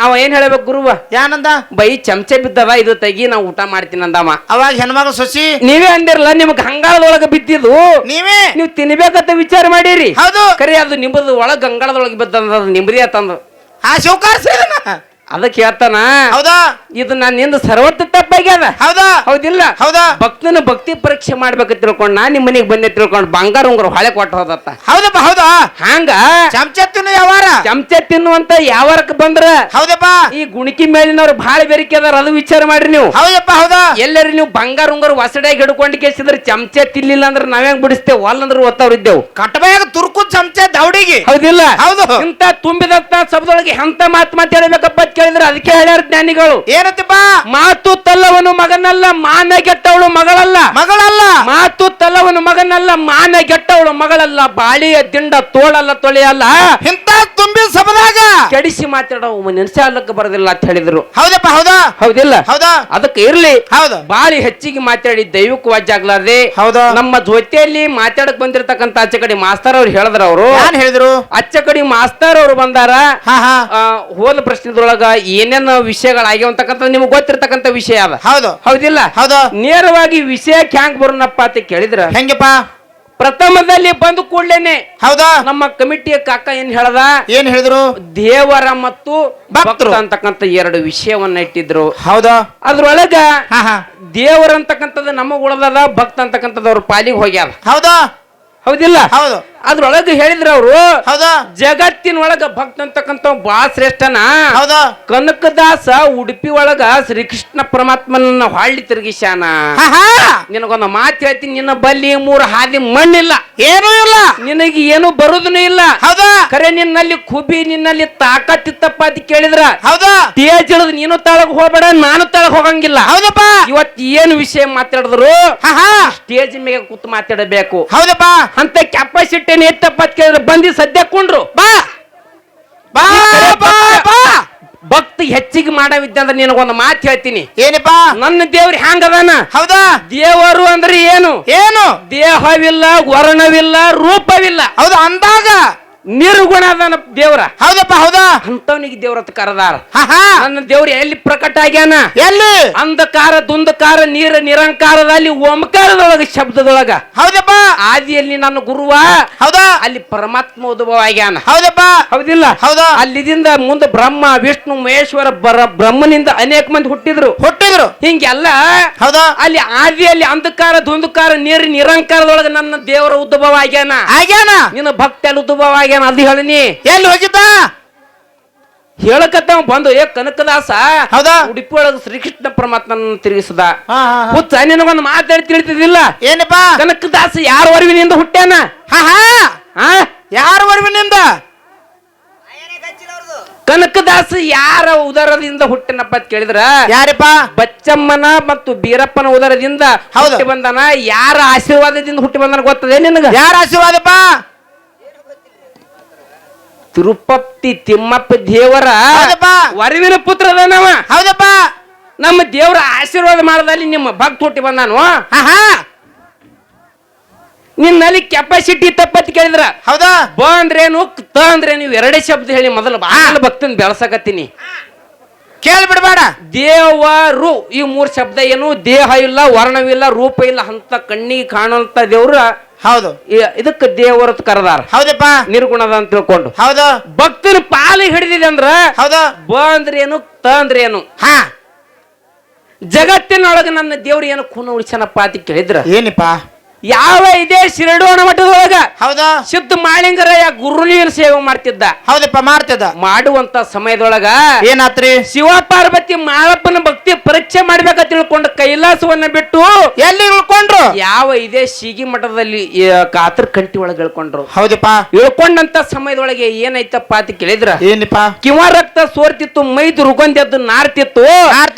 ಅವ ಏನ್ ಹೇಳ್ಬೇಕು ಗುರುವ? ಯಾನಂದ? ಬೈ ಚಮಚ ಬಿದ್ದವ, ಇದು ತೆಗಿ, ನಾ ಊಟ ಮಾಡ್ತೀನಿ ಅಂದವ. ಅವಾಗ ಹೆಣ್ಮಗಳು ಸೊಸಿ ನೀವೇ ಅಂದಿರಲ್ಲ ನಿಮ್ಗೆ ಗಂಗಾಳದೊಳಗೆ ಬಿದ್ದಿದ್ದು ನೀವೇ ನೀವು ತಿನ್ಬೇಕಂತ ವಿಚಾರ ಮಾಡಿರಿ. ಹೌದು ಕರೆ ಅದು ನಿಮ್ಮದು ಒಳಗ ಗಂಗಾಳದೊಳಗೆ ಬಿದ್ದ ನಿಮ್ದೇ ಆತಂದು. ಆ ಶಿವಕಾರ್ಸಿ ಅದಕ್ಕೆ ಹೇಳ್ತಾನ, ಹೌದಾ ಇದು ನಾನು ನಿಂದು ಸರ್ವತ್ತ ತಪ್ಪಾಗ್ಯದ. ಹೌದಾ ಹೌದಿಲ್ಲ? ಹೌದಾ ಭಕ್ತನ ಭಕ್ತಿ ಪರೀಕ್ಷೆ ಮಾಡ್ಬೇಕ ತಿಳ್ಕೊಂಡ್ ನಾ ನಿಮ್ ಮನೆಗೆ ಬಂದೆ ತಿಳ್ಕೊಂಡ್ ಬಂಗಾರ ಉಂಗುರ ಹೊಳೆ ಕೊಟ್ಟು ಹೋದತ್ತ. ಹೌದಪ್ಪ ಹೌದಾ ಹಂಗ ಚಮಚ ತಿನ್ನು ಯಾವಾರ ಚಮಚ ತಿನ್ನುವಂತ ಯಾವಾರಕ್ ಬಂದ್ರ ಹೌದಪ್ಪ ಈ ಗುಣಿಕಿ ಮೇಲಿನವ್ರು ಬಹಳ ಬೆರಿಕೆ ಅದಾರ. ಅದು ವಿಚಾರ ಮಾಡ್ರಿ ನೀವು. ಹೌದಪ್ಪ ಹೌದಾ ಎಲ್ಲರೂ ನೀವು ಬಂಗಾರ ಉಂಗುರ ಹೊಸಡ್ಯಾಗ ಹಿಡ್ಕೊಂಡು ಕೇಸಿದ್ರೆ ಚಮಚ ತಿನ್ಲಿಲ್ಲ ಅಂದ್ರೆ ನಾವ್ಯಾಂಗ ಬಿಡಿಸ್ತೇವೆ, ಒಲ್ಲಂದ್ರೆ ಒತ್ತವ್ರು ಇದ್ದೇವು. ಕಟ್ಟಬಾಗ ತುರ್ಕು ಚಮಚ ದೌಡಿಗೆ. ಹೌದಿಲ್ಲ? ಹೌದು ಇಂತ ತುಂಬಿದಂತ ಶಬ್ದೊಳಗೆ ಎಂತ ಮಾತು ಮಾತಾಡಬೇಕಪ್ಪ ಕೇಳಿದ್ರೆ ಅದಕ್ಕೆ ಹೇಳ್ಯಾರ ಜ್ಞಾನಿಗಳು. ಏನತ್ತಪ್ಪ? ಮಾತು ತಲ್ಲವನು ಮಗನಲ್ಲ, ಮಾನ ಗೆಟ್ಟವಳು ಮಗಳಲ್ಲ. ಮಗಳಲ್ಲ. ಮಾತು ತಲ್ಲವನು ಮಗನಲ್ಲ, ಮಾನ ಗೆಟ್ಟವಳು ಮಗಳಲ್ಲ. ಬಾಳಿಯ ದಿಂಡ ತೋಳಲ್ಲ ತೊಳೆಯಲ್ಲ. ಇಂತ ತುಂಬಿ ಸಭದಾಗ ಕೆಡಿಸಿ ಮಾತಾಡೋ ನೆನ್ಸಾಲಕ್ಕೆ ಬರೋದಿಲ್ಲ ಅಂತ ಹೇಳಿದ್ರು. ಹೌದಪ್ಪ. ಹೌದಾ? ಹೌದಿಲ್ಲ? ಹೌದಾ? ಅದಕ್ಕೆ ಇರ್ಲಿ. ಹೌದು. ಬಾಳಿ ಹೆಚ್ಚಿಗೆ ಮಾತಾಡಿ ದೈವಕ್ಕೆ ವಾಜ್ಯಾಗ್ಲಾರ್ದೆ ಹೌದಾ? ನಮ್ಮ ಜೊತೆಯಲ್ಲಿ ಮಾತಾಡಕ್ ಬಂದಿರತಕ್ಕಂತ ಆಚೆ ಕಡೆ ಮಾಸ್ತರ್ ಅವ್ರು ಹೇಳಿದ್ರ ಅವರು. ಏನ್ ಹೇಳಿದ್ರು? ಆಚೆ ಕಡೆ ಮಾಸ್ತರ್ ಅವ್ರು ಬಂದಾರ. ಹಾ ಹಾ. ಹೋದ ಪ್ರಶ್ನೆದೊಳಗ ಏನೇನು ವಿಷಯಗಳಾಗ್ಯಾವ ಅಂತಕ್ಕಂಥ ನಿಮ್ಗೆ ಗೊತ್ತಿರ್ತಕ್ಕಂಥ ವಿಷಯ ಅದ. ಹೌದು. ಹೌದಿಲ್ಲ? ಹೌದು. ನೇರವಾಗಿ ವಿಷಯಕ್ಕೆ ಹ್ಯಾಂಗ್ ಬರೋಣಪ್ಪ ಅಂತ ಕೇಳಿದ್ರ, ಹೆಂಗಪ್ಪ? ಪ್ರಥಮದಲ್ಲಿ ಬಂದು ಕೂಡ್ಲೇನೆ ಹೌದಾ? ನಮ್ಮ ಕಮಿಟಿಯ ಕಾಕ ಏನ್ ಹೇಳ್ದ, ಏನ್ ಹೇಳಿದ್ರು? ದೇವರ ಮತ್ತು ಭಕ್ತರು ಭಕ್ತ ಅಂತಕ್ಕಂಥ ಎರಡು ವಿಷಯವನ್ನ ಇಟ್ಟಿದ್ರು. ಹೌದಾ? ಅದ್ರೊಳಗ ಹಾ ಹಾ. ದೇವರ ಅಂತಕ್ಕಂಥದ್ದು ನಮಗ್ ಉಳದದ, ಭಕ್ತ ಅಂತಕ್ಕಂಥದ್ದು ಅವ್ರ ಪಾಲಿಗೆ ಹೋಗ್ಯಾರ. ಹೌದಾ? ಹೌದಿಲ್ಲ? ಹೌದು. ಅದ್ರೊಳಗ ಹೇಳಿದ್ರ ಅವರು, ಹೌದಾ? ಜಗತ್ತಿನೊಳಗ ಭಕ್ತ ಅಂತಕ್ಕಂಥ ಬಾಳ ಶ್ರೇಷ್ಠನ ಹೌದಾ? ಕನಕದಾಸ ಉಡುಪಿ ಒಳಗ ಶ್ರೀಕೃಷ್ಣ ಪರಮಾತ್ಮನ ಹಾಳಿ ತಿರುಗಿಸ್ಯಾನ. ಹಾ ಹಾ. ನಿನಗೊಂದು ಮಾತು ಹೇಳ್ತೀನಿ, ನಿನ್ನ ಬಲ್ಲಿ 3 ಹಾದಿ ಮಣ್ಣಿಲ್ಲ, ಏನೂ ಇಲ್ಲ, ನಿನಗೆ ಏನು ಬರುದನು ಇಲ್ಲ. ಹೌದಾ? ಖರೆ ನಿನ್ನಲ್ಲಿ ಖುಬಿ, ನಿನ್ನಲ್ಲಿ ತಾಕತ್ತಿತ್ತಪ್ಪ ಅಂತ ಕೇಳಿದ್ರ, ಹೌದಾ? ತೇಜ್ ಇಳಿದು ನೀನು ತಳಗ್ ಹೋಗ್ಬೇಡ, ನಾನು ತಳಗ್ ಹೋಗಂಗಿಲ್ಲ. ಹೌದಪ್ಪ. ಇವತ್ತು ಏನು ವಿಷಯ ಮಾತಾಡಿದ್ರು ಹಾ ಹಾ. ಸ್ಟೇಜ್ ಮೇಲೆ ಕೂತು ಮಾತಾಡಬೇಕು. ಹೌದಪ್ಪ. ಅಂತ ಕೆಪಾಸಿಟಿ ಎತ್ತಪ್ಪ ಅಂತ ಕೇಳಿದ್ರೆ ಬಂದಿ ಸದ್ಯ ಕೊಂಡ್ರು. ಬಾ ಬಾ ಬಾ ಬಾ. ಭಕ್ತಿ ಹೆಚ್ಚಿಗೆ ಮಾಡವಿದ್ದಂದ್ರೆ ನಿನಗೊಂದು ಮಾತು ಹೇಳ್ತೀನಿ. ಏನಪ್ಪ? ನನ್ನ ದೇವ್ರ ಹ್ಯಾಂಗದಾನ? ಹೌದಾ? ದೇವರು ಅಂದ್ರೆ ಏನು? ಏನು? ದೇಹವಿಲ್ಲ, ವರ್ಣವಿಲ್ಲ, ರೂಪವಿಲ್ಲ. ಹೌದು ಅಂದಾಗ ನಿರ್ಗುಣ ಅದಾನ ದೇವ್ರ. ಹೌದಪ್ಪ. ಹೌದಾ? ಅಂತವನಿಗೆ ದೇವ್ರತ್ ಕರದಾರ. ಹಾ ಹಾ. ನನ್ನ ದೇವ್ರ ಎಲ್ಲಿ ಪ್ರಕಟ ಆಗ್ಯಾನ? ಎಲ್ಲಿ? ಅಂಧಕಾರ, ದುಂಧಕಾರ, ನೀರ ನಿರಂಕಾರದಲ್ಲಿ ಓಂಕಾರದೊಳಗ, ಶಬ್ದದೊಳಗ. ಹೌದಪ್ಪ. ಆದಿಯಲ್ಲಿ ನನ್ನ ಗುರುವ. ಹೌದಾ? ಅಲ್ಲಿ ಪರಮಾತ್ಮ ಉದ್ಭವ ಆಗ್ಯಾನ. ಹೌದಪ್ಪ. ಹೌದಿಲ್ಲ? ಹೌದಾ? ಅಲ್ಲಿದಿಂದ ಮುಂದೆ ಬ್ರಹ್ಮ, ವಿಷ್ಣು, ಮಹೇಶ್ವರ, ಬ್ರಹ್ಮನಿಂದ ಅನೇಕ ಮಂದಿ ಹುಟ್ಟಿದ್ರು. ಹಿಂಗೆಲ್ಲ ಹೌದಾ? ಅಲ್ಲಿ ಆದಿಯಲ್ಲಿ ಅಂಧಕಾರ, ಧುಂಧಕಾರ, ನೀರ ನಿರಂಕಾರದೊಳಗ ನನ್ನ ದೇವರ ಉದ್ಭವ ಆಗ್ಯಾನ. ನಿನ್ನ ಭಕ್ತಿಯಲ್ಲಿ ಉದ್ಭವ ಆಗ್ಯಾನ. ಅದು ಹೇಳಿನಿ. ಎಲ್ಲಿ ಹೋಗಿದ್ದ? ಹೇಳಕತ್ತ ಬಂದು ಕನಕದಾಸ. ಹೌದಾ? ಉಡುಪಿ ಒಳಗ ಶ್ರೀಕೃಷ್ಣ ಪರಮಾತ್ಮನ ತಿರುಗಿಸದ. ಹುಚ್ಚ, ನಿನಗೊಂದು ಮಾತಾಡಿ ತಿಳಿತಿದ್ದಿಲ್ಲ? ಏನಪ್ಪ? ಕನಕದಾಸ ಯಾರ ವರವಿನಿಂದ ಹುಟ್ಟ್ಯಾನ? ಯಾರ ವರವಿನಿಂದ? ಕನಕದಾಸ ಯಾರ ಉದರದಿಂದ ಹುಟ್ಟಿನಪ್ಪ ಅಂತ ಕೇಳಿದ್ರ, ಯಾರಪ್ಪ? ಬಚ್ಚಮ್ಮನ ಮತ್ತು ಬೀರಪ್ಪನ ಉದರದಿಂದ ಹುಟ್ಟಿ ಬಂದಾನ. ಯಾರ ಆಶೀರ್ವಾದದಿಂದ ಹುಟ್ಟಿ ಬಂದಾನ ಗೊತ್ತದೆ ನಿನಗ? ಯಾರ ಆಶೀರ್ವಾದಪ್ಪ? ತಿರುಪತಿ ತಿಮ್ಮಪ್ಪ ದೇವರ ವರವಿನ ಪುತ್ರ ಅದಾನವ. ಹೌದಪ್ಪ. ನಮ್ಮ ದೇವರ ಆಶೀರ್ವಾದ ಮಾಡದಲ್ಲಿ ನಿಮ್ಮ ಭಕ್ತ ಹುಟ್ಟಿ ಬಂದಾನು. ನಿನ್ನಲ್ಲಿ ಕೆಪಾಸಿಟಿ ತಪ್ಪತ್ ಕೇಳಿದ್ರ, ಹೌದಾ? ಬ ಅಂದ್ರೇನು, ತ ಅಂದ್ರೇನು, ಎರಡೇ ಶಬ್ದ ಹೇಳಿ ಮೊದಲು ಬಾಳ ಭಕ್ತನ ಬೆಳಸಕತ್ತೀನಿ. ಕೇಳ್ಬಿಡ್ಬೇಡ. ದೇವರು ಈ 3 ಶಬ್ದ ಏನು? ದೇಹ ಇಲ್ಲ, ವರ್ಣವಿಲ್ಲ, ರೂಪ ಇಲ್ಲ ಅಂತ ಕಣ್ಣಿಗೆ ಕಾಣುವಂತ ದೇವ್ರ. ಹೌದು. ಇದಕ್ಕೆ ದೇವರ ಕರದಾರ. ಹೌದಪ್ಪ. ನಿರ್ಗುಣದ ಅಂತ ತಿಳ್ಕೊಂಡು. ಹೌದು. ಭಕ್ತನ ಪಾಲಿಗೆ ಹಿಡಿದಿದೆ ಅಂದ್ರ, ಹೌದು, ಬ ಅಂದ್ರೇನು, ತ ಅಂದ್ರೇನು? ಜಗತ್ತಿನೊಳಗ ನನ್ನ ದೇವ್ರ ಏನು ಖೂನ ಉಳಿಸನಪ್ಪ ಅಂತ ಕೇಳಿದ್ರ, ಏನಪ್ಪ? ಯಾವ ಇದೇ ಶಿರಡೋಣ ಮಠದೊಳಗ ಹೌದಾ ಸಿದ್ಧ ಮಾಳಿಂಗರಾಯ ಗುರುವಿನ ಸೇವೆ ಮಾಡ್ತಿದ್ದ. ಹೌದಪ್ಪ, ಮಾಡ್ತಿದ್ದ. ಮಾಡುವಂತ ಸಮಯದೊಳಗ ಏನಾತ್ರಿ? ಶಿವ ಪಾರ್ವತಿ ಮಾಳಪ್ಪನ ಭಕ್ತಿ ಪರೀಕ್ಷೆ ಮಾಡ್ಬೇಕಂತ ತಿಳ್ಕೊಂಡು ಕೈಲಾಸವನ್ನ ಬಿಟ್ಟು ಎಲ್ಲಿ ಇಳ್ಕೊಂಡ್ರು? ಯಾವ ಇದೇ ಶಿಗಿ ಮಠದಲ್ಲಿ ಕಾತರ ಕಂಟಿ ಒಳಗೆ ಇಳ್ಕೊಂಡ್ರು. ಹೌದಪ್ಪ. ಇಳ್ಕೊಂಡಂತ ಸಮಯದೊಳಗೆ ಏನಾಯ್ತಪ್ಪ ಅಂತ ಕೇಳಿದ್ರ, ಏನಪ್ಪ? ಕಿವ ರಕ್ತ ಸೋರ್ತಿತ್ತು, ಮೈದು ರುಗೊಂದೆದ್ದು ನಾರ್ತಿತ್ತು.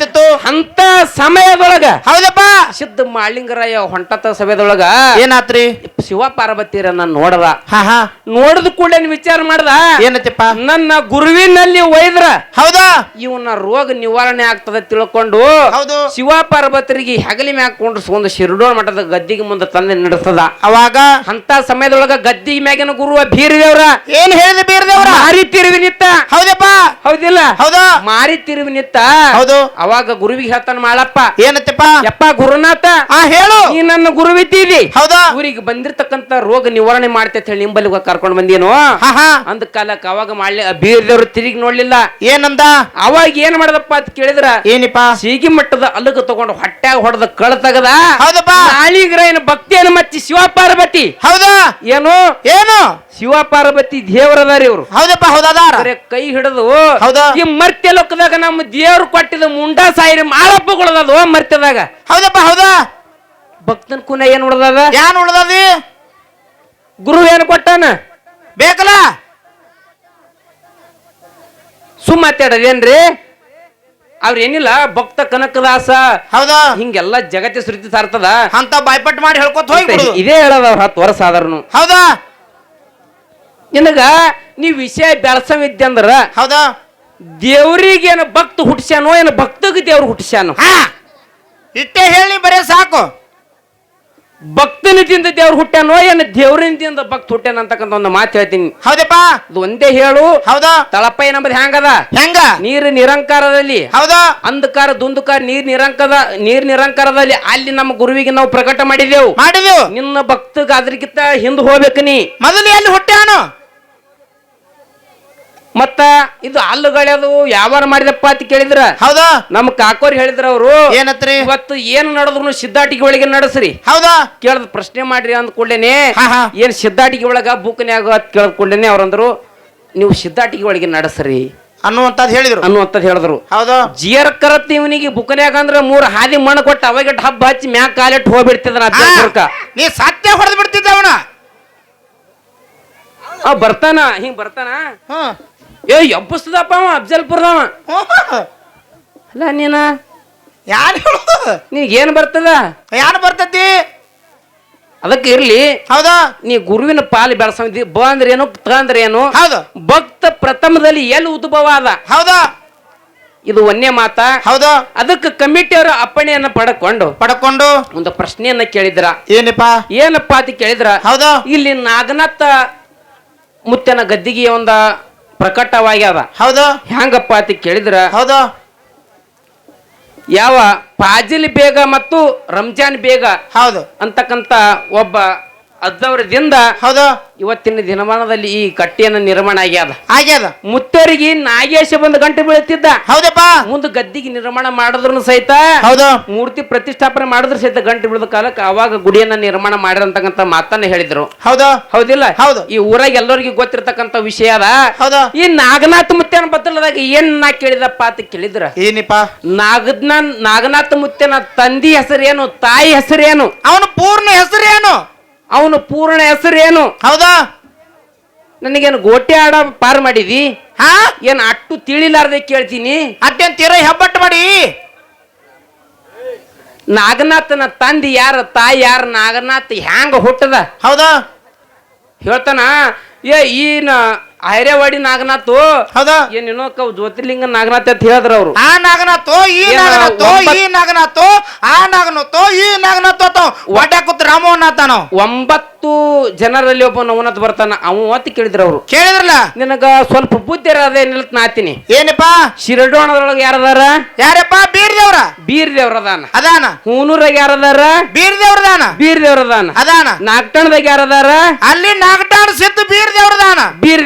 ಅಂತ ಸಮಯದೊಳಗ ಹೌದಪ್ಪ ಸಿದ್ಧ ಮಾಳಿಂಗರಾಯ ಹೊಂಟತ ಸಮಯದೊಳಗ ಏನಾತ್ರಿ? ಶಿವ ಪಾರ್ವತಿಯರನ್ನ ನೋಡದ. ನೋಡಿದ ಕೂಡಲೇ ವಿಚಾರ ಮಾಡ್ದ, ಏನತ್ತಪ್ಪ? ನನ್ನ ಗುರುವಿನಲ್ಲಿ ಒಯ್ದ್ರ ಹೌದಾ ಇವನ ರೋಗ ನಿವಾರಣೆ ಆಗ್ತದ ತಿಳ್ಕೊಂಡು ಹೌದು ಶಿವ ಪಾರ್ವತರಿಗೆ ಹೆಗಲಿ ಮ್ಯಾಗ ಕೊಂಡ್ರಿಸ್ಕೊಂಡು ಶಿರಡೋಣ ಮಠದ ಗದ್ದಿಗೆ ಮುಂದೆ ತಂದೆ ನಡೆಸ್ತದ. ಅವಾಗ ಅಂತ ಸಮಯದೊಳಗ ಗದ್ದಿಗೆ ಮ್ಯಾಗಿನ ಗುರುವ ಬೀರದೇವ್ರ ಏನ್ ಹೇಳಿದ? ಬೀರದೇವ್ರ ಮಾರಿ ತಿರುವಿ ನಿತ್ತ. ಹೌದಪ್ಪ. ಹೌದಿಲ್ಲ? ಹೌದಾ? ಮಾರಿ ತಿರುವಿ ನಿತ್ತ. ಹೌದು. ಅವಾಗ ಗುರುವಿಗೆ ಹೇಳ್ತಾನ ಮಾಳಪ್ಪ, ಏನತ್ತಪ್ಪ? ಯಪ್ಪ ಗುರುನಾಥ, ಹೇಳು, ನೀ ನನ್ನ ಗುರುವಿದ್ದೀವಿ. ಹೌದಾ? ಊರಿಗೆ ಬಂದಿರ್ತಕ್ಕಂತ ರೋಗ ನಿವಾರಣೆ ಮಾಡ್ತೇತ ಹೇಳಿ ನಿಂಬಲ್ಲಿ ಕರ್ಕೊಂಡ್ ಬಂದೇನು. ಅಂದ ಕಾಲಕ್ಕೆ ಅವಾಗ ಮಾಡ್ಲಿ ಬೀರದೇವ್ರು ತಿರುಗಿ ನೋಡ್ಲಿಲ್ಲ. ಏನಂದ? ಅವಾಗ ಏನ್ ಮಾಡದಪ್ಪ ಅಂತ ಕೇಳಿದ್ರ, ಏನಿಪ್ಪ? ಸೀಗಿ ಮಟ್ಟದ ಅಲ್ಲಗ ತಗೊಂಡು ಹೊಟ್ಟ್ಯಾಗ ಹೊಡೆದ ಕಳ ತಗದ. ಹೌದಪ್ಪ. ನಾಳಿಗ್ರಾಯನ ಭಕ್ತಿಯನ್ನು ಮಚ್ಚಿ ಶಿವ ಪಾರ್ವತಿ. ಹೌದಾ? ಏನು ಏನು? ಶಿವ ಪಾರ್ವತಿ ದೇವರದಾರಿ ಇವ್ರು. ಹೌದಪ್ಪ. ಹೌದಾದಾರ ಕೈ ಹಿಡಿದು ಹೌದಾ ಈ ಮರ್ತ್ಯ ಲೋಕದಾಗ ನಮ್ಮ ದೇವ್ರು ಕೊಟ್ಟಿದ ಮುಂಡಾ ಸಾಯಿರಿ ಮಾಳಪ್ಪಗಳದ ಮರ್ತ್ಯದಾಗ. ಹೌದಪ್ಪ. ಹೌದಾ? ಭಕ್ತನ ಕುನ ಏನ್ ಉಳ್ದದ? ಯಾನ್ ಉಳ್ದದಿ? ಗುರು ಏನ್ ಕೊಟ್ಟಾನ? ಬೇಕಲ್ಲ ಸುಮ್ಮ ಮಾತಾಡದೇನ್ರಿ? ಅವ್ರ ಏನಿಲ್ಲ ಭಕ್ತ ಕನಕದಾಸ ಹೌದಾ ಹಿಂಗೆಲ್ಲ ಜಗತ್ತಿ ಸುರಿತಿ ಸಾರ್ತದ ಅಂತ ಬಾಯ್ಪಟ್ ಮಾಡಿ ಹೇಳ್ಕೊತ ಹೋಗ್ಬಿಡು. ಇದೇ ಹೇಳದ ಅವ್ರ 10 ವರ್ಷ ಆದ್ರೂ ಹೌದಾ ನಿನಗ ನೀವ್ ವಿಷಯ ಬೆಳಸವಿದ್ದೆ ಅಂದ್ರ ಹೌದಾ ದೇವ್ರಿಗೇನು ಭಕ್ತ ಹುಟ್ಸ್ಯಾನೋ ಏನು ಭಕ್ತಗೆ ದೇವ್ರು ಹುಟ್ಸ್ಯಾನೋ ಹಾ ಇಟ್ಟೆ ಹೇಳಿ ಬರೇ ಸಾಕು. ಭಕ್ತನಿಂದ ದೇವ್ರು ಹುಟ್ಟ್ಯಾನೋ ಏನು ದೇವ್ರಿಂದ ಭಕ್ತ ಹುಟ್ಟ್ಯಾನ ಅಂತಕ್ಕಂಥ ಒಂದು ಮಾತು ಹೇಳ್ತೀನಿ. ಹೌದಪ್ಪ ಅದು ಒಂದೇ ಹೇಳು. ಹೌದಾ ತಳಪೈ ನಮ್ಮದು ಹೆಂಗದ ಹೆಂಗ ನೀರು ನಿರಂಕಾರದಲ್ಲಿ ಹೌದಾ ಅಂಧಕಾರ ದುಂದುಕಾರ ನೀರ್ ನಿರಂಕಾರದಲ್ಲಿ ಅಲ್ಲಿ ನಮ್ಮ ಗುರುವಿಗೆ ನಾವು ಪ್ರಕಟ ಮಾಡಿದೆವು. ನಿನ್ನ ಭಕ್ತಗ ಅದ್ರಕ್ಕಿಂತ ಹಿಂದ್ ಹೋಗ್ಬೇಕು ನೀ ಮೊದಲು ಎಲ್ಲಿ ಹುಟ್ಟ್ಯಾನು. ಮತ್ತ ಇದು ಹಲ್ಲುಗಳೆದು ವ್ಯವಹಾರ ಮಾಡಿದಪ್ಪ ಅಂತ ಕೇಳಿದ್ರ ಹೌದಾ ನಮ್ ಕಾಕೋರ್ ಹೇಳಿದ್ರ ಅವರು ಏನತ್ರಿ ಇವತ್ತು ಏನ್ ನಡೆದ್ರು ಸಿದ್ಧಾಟಿಗೆ ಒಳಗೆ ನಡೆಸ್ರಿ ಹೌದಾ ಕೇಳದ್ ಪ್ರಶ್ನೆ ಮಾಡ್ರಿ ಅಂದ್ ಕೂಡಲೇನೆ ಹಾ, ಹಾ. ಏನ್ ಸಿದ್ಧಾಟಿಗೆ ಒಳಗ ಬೂಕನ್ಯಾಗ ಅಂತ ಕೇಳದ್ ಕೂಡಲೇನೆ ಅವ್ರಂದ್ರು ನೀವು ಸಿದ್ಧಾಟಿಗೆ ಒಳಗೆ ನಡೆಸ್ರಿ ಅನ್ನುವಂತದ್ ಹೇಳಿದ್ರು ಅನ್ನುವಂಥದ್ದು ಹೇಳಿದ್ರು. ಹೌದಾ ಜಿಯರ್ ಕರತ್ ಇವನಿಗೆ ಬುಕನ್ಯಾಗ ಅಂದ್ರ 3 ಹಾದಿ ಮಣ್ಣು ಕೊಟ್ಟು ಅವಾಗ ಹಬ್ಬ ಹಚ್ಚಿ ಮ್ಯಾಗ ಕಾಲಿಟ್ಟು ಹೋಗ್ಬಿಡ್ತಿದ್ರ ನೀ ಸತ್ಯ ಹೊಡೆದ್ ಬಿಡ್ತಿದ್ದ ಅವನ ಬರ್ತಾನ ಹಿಂಗ್ ಬರ್ತಾನ ಹ್ಮ್ ಏ ಎಬ್ಬಸ್ತದಪ್ಪ ಅವ ಅಫ್ಜಲ್ಪುರದವ ಅಲ್ಲ ನೀನ ಯಾರು ಹೇಳುದು ನಿನಗೇನ್ ಬರ್ತದ ಯಾರು ಬರ್ತತಿ ಅದಕ್ಕೆ ಇರ್ಲಿ. ಹೌದಾ ನೀ ಗುರುವಿನ ಪಾಲು ಬೆಳೆಸಿ ಬ ಅಂದ್ರೆ ಏನು ತ ಅಂದ್ರೆ ಏನು ಹೌದು ಭಕ್ತ ಪ್ರಥಮದಲ್ಲಿ ಎಲ್ಲಿ ಉದ್ಭವ ಅದ ಹೌದಾ ಇದು ಒಂದೇ ಮಾತ. ಹೌದಾ ಅದಕ್ಕೆ ಕಮಿಟಿ ಅವರ ಅಪ್ಪಣೆಯನ್ನ ಪಡ್ಕೊಂಡು ಒಂದು ಪ್ರಶ್ನೆಯನ್ನ ಕೇಳಿದ್ರ ಏನಪ್ಪಾ ಅಂತ ಕೇಳಿದ್ರ ಹೌದಾ ಇಲ್ಲಿ ನಾಗನಾಥ ಮುತ್ತನ ಗದ್ದಿಗೆ ಒಂದ ಪ್ರಕಟವಾಗ್ಯದ. ಹೌದಾ ಹ್ಯಾಂಗಪ್ಪ ಅಂತ ಕೇಳಿದ್ರ ಹೌದಾ ಯಾವ ಪಾಜಿಲ್ ಬೇಗ ಮತ್ತು ರಂಜಾನ್ ಬೇಗ ಹೌದು ಅಂತಕ್ಕಂತ ಒಬ್ಬ ಅದ್ದವರದಿಂದ ಹೌದಾ ಇವತ್ತಿನ ದಿನಮಾನದಲ್ಲಿ ಈ ಕಟ್ಟಿಯನ್ನ ನಿರ್ಮಾಣ ಆಗ್ಯಾದ. ಮುತ್ತರಿಗೆ ನಾಗೇಶ ಬಂದು ಗಂಟೆ ಬೀಳುತ್ತಿದ್ದ. ಹೌದಪ್ಪ ಮುಂದೆ ಗದ್ದಿಗೆ ನಿರ್ಮಾಣ ಮಾಡಿದ್ರು ಸಹಿತ ಹೌದಾ ಮೂರ್ತಿ ಪ್ರತಿಷ್ಠಾಪನೆ ಮಾಡಿದ್ರು ಸಹಿತ ಗಂಟೆ ಬೀಳದ ಕಾಲಕ್ಕೆ ಅವಾಗ ಗುಡಿಯನ್ನ ನಿರ್ಮಾಣ ಮಾಡಿರಂತಕ್ಕಂತ ಮಾತನ್ನ ಹೇಳಿದ್ರು. ಹೌದಾ ಹೌದಿಲ್ಲ ಹೌದು ಈ ಊರಾಗ ಎಲ್ಲರಿಗೂ ಗೊತ್ತಿರತಕ್ಕಂತ ವಿಷಯ ಅದ. ಹೌದಾ ಈ ನಾಗನಾಥ ಮುತ್ತನ ಬದಲದಾಗ ಏನ್ ನಾ ಕೇಳಿದಪ್ಪ ಅಂತ ಕೇಳಿದ್ರ ಏನಿಪ್ಪ ನಾಗನಾಥ ಮುತ್ತನ ತಂದಿ ಹೆಸರೇನು ತಾಯಿ ಹೆಸರೇನು ಅವನ ಪೂರ್ಣ ಹೆಸರೇನು ಅವನು ಪೂರ್ಣ ಹೆಸರೇನು ಹೌದಾ ನನಗೇನು ಗೋಟೆ ಆಡ ಪಾರ್ ಮಾಡಿದಿ ಹಾ ಏನ್ ಅಟ್ಟು ತಿಳಿಲಾರ್ದೆ ಕೇಳ್ತೀನಿ ಅಟ್ಟೇನ್ ತೀರ ಹೆಬ್ಬಟ್ಟು ಮಾಡಿ ನಾಗನಾಥನ ತಂದಿ ಯಾರ ತಾಯಿ ಯಾರ ನಾಗನಾಥ ಹ್ಯಾಂಗ ಹುಟ್ಟದ ಹೌದಾ ಹೇಳ್ತಾನ ಏ ಈನ ಹೈರೇವಾಡಿ ನಾಗನಾಥ್ ಹೌದಾ ಏನೇನೋ ಜ್ಯೋತಿರ್ಲಿಂಗ ನಾಗನಾಥ್ ಅಂತ ಹೇಳಿದ್ರ ಅವ್ರು ಆ ನಾಗನಾಥೋ ಈ ನಾಗನಾಥೋ ಈ ನಾಗನಾಥೋ ಆ ನಾಗನಾಥೋ ಈ ನಾಗನಾಥೋ ಒಡ್ಡಾ ಕೂತ್ ರಾಮವನ್ನಾತಾನ 9 ಜನರಲ್ಲಿ ಒಬ್ಬ ನವನತ್ ಬರ್ತಾನ ಅವತ್ತು ಕೇಳಿದ್ರ ಅವ್ರು ಕೇಳಿದ್ರಲ್ಲ ನಿನಗ ಸ್ವಲ್ಪ ಬುದ್ಧಿ ಅದೇ ನಿಲ್ತ ನಾತೀನಿ ಏನಪ್ಪ ಶಿರಡೋಣದೊಳಗ ಯಾರದಾರ ಯಾರಪ್ಪ ಬೀರ್ ದೇವ್ರದಾನ ಅದಾನ ಹೂನೂರಾಗ ಯಾರದಾರ ಬೀರ್ ದೇವ್ರದಾನ ಅದಾನ ನಾಗಟಣದಾಗ ಯಾರದಾರ ಅಲ್ಲಿ ನಾಗಟಾಣ ಸಿದ್ದು ಬೀರ್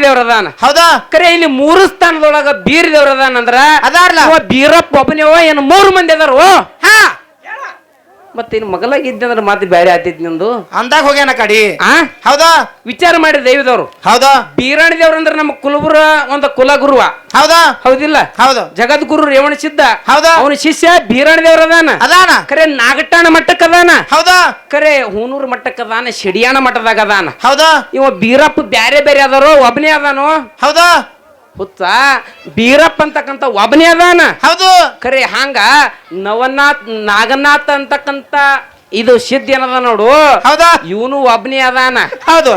ದೇವ್ರದಾನ ಹೌದಾ ಕರೆ ಇಲ್ಲಿ 3 ಸ್ಥಾನದೊಳಗ ಬೀರ್ ದೇವ್ರದಾನ ಅಂದ್ರ ಅದಾರ್ಲ ಬೀರಪ್ಪ ಒಬ್ಬನೇವ ಏನು 3 ಮಂದಿ ಅದಾರು ಹಾ ಮತ್ತೆ ಇನ್ನು ಮಗಲಾಗಿದ್ದೆ ಅಂದ್ರೆ ಮಾತು ಬೇರೆ ಆತೈತಿ ನಿಂದು ಅಂದಾಗ ಹೋಗ್ಯಾನ ಕಡಿ ಹೌದಾ ವಿಚಾರ ಮಾಡಿ ದೈವದವ್ರು ಹೌದಾ ಬೀರಾಣಿ ದೇವ್ರ ಅಂದ್ರೆ ನಮ್ಮ ಕುಲಗುರ ಒಂದು ಕುಲಗುರುವ ಹೌದಾ ಹೌದಿಲ್ಲ ಹೌದು ಜಗದ್ಗುರು ರೇವಣ ಸಿದ್ಧ ಹೌದಾ ಅವನ ಶಿಷ್ಯ ಬೀರಾಣಿ ದೇವ್ರ ಅದಾನ ಕರೆ ನಾಗಟಾಣ ಮಟ್ಟಕ್ಕೆ ಅದಾನ ಹೌದಾ ಕರೆ ಹೂನೂರು ಮಟ್ಟಕ್ಕೆ ಅದಾನ ಶಿಡಿಯಾಣ ಮಟ್ಟದಾಗ ಅದಾನ ಹೌದಾ ಇವ ಬೀರಪ್ಪ ಬೇರೆ ಅದಾರೋ ಒಬ್ಬನೇ ಅದಾನೋ ಹೌದಾ ಹುಚ್ಚ ಬೀರಪ್ಪ ಅಂತಕ್ಕಂತ ಒಬ್ಬನೇ ಅದಾನ ಹೌದು ಖರೆ ಹಂಗ ನಾಗನಾಥ್ ಅಂತಕ್ಕಂತ ಇದು ಸಿದ್ಧ ಏನದ ನೋಡು ಹೌದಾ ಇವನು ಒಬ್ಬನೇ ಅದಾನ ಹೌದು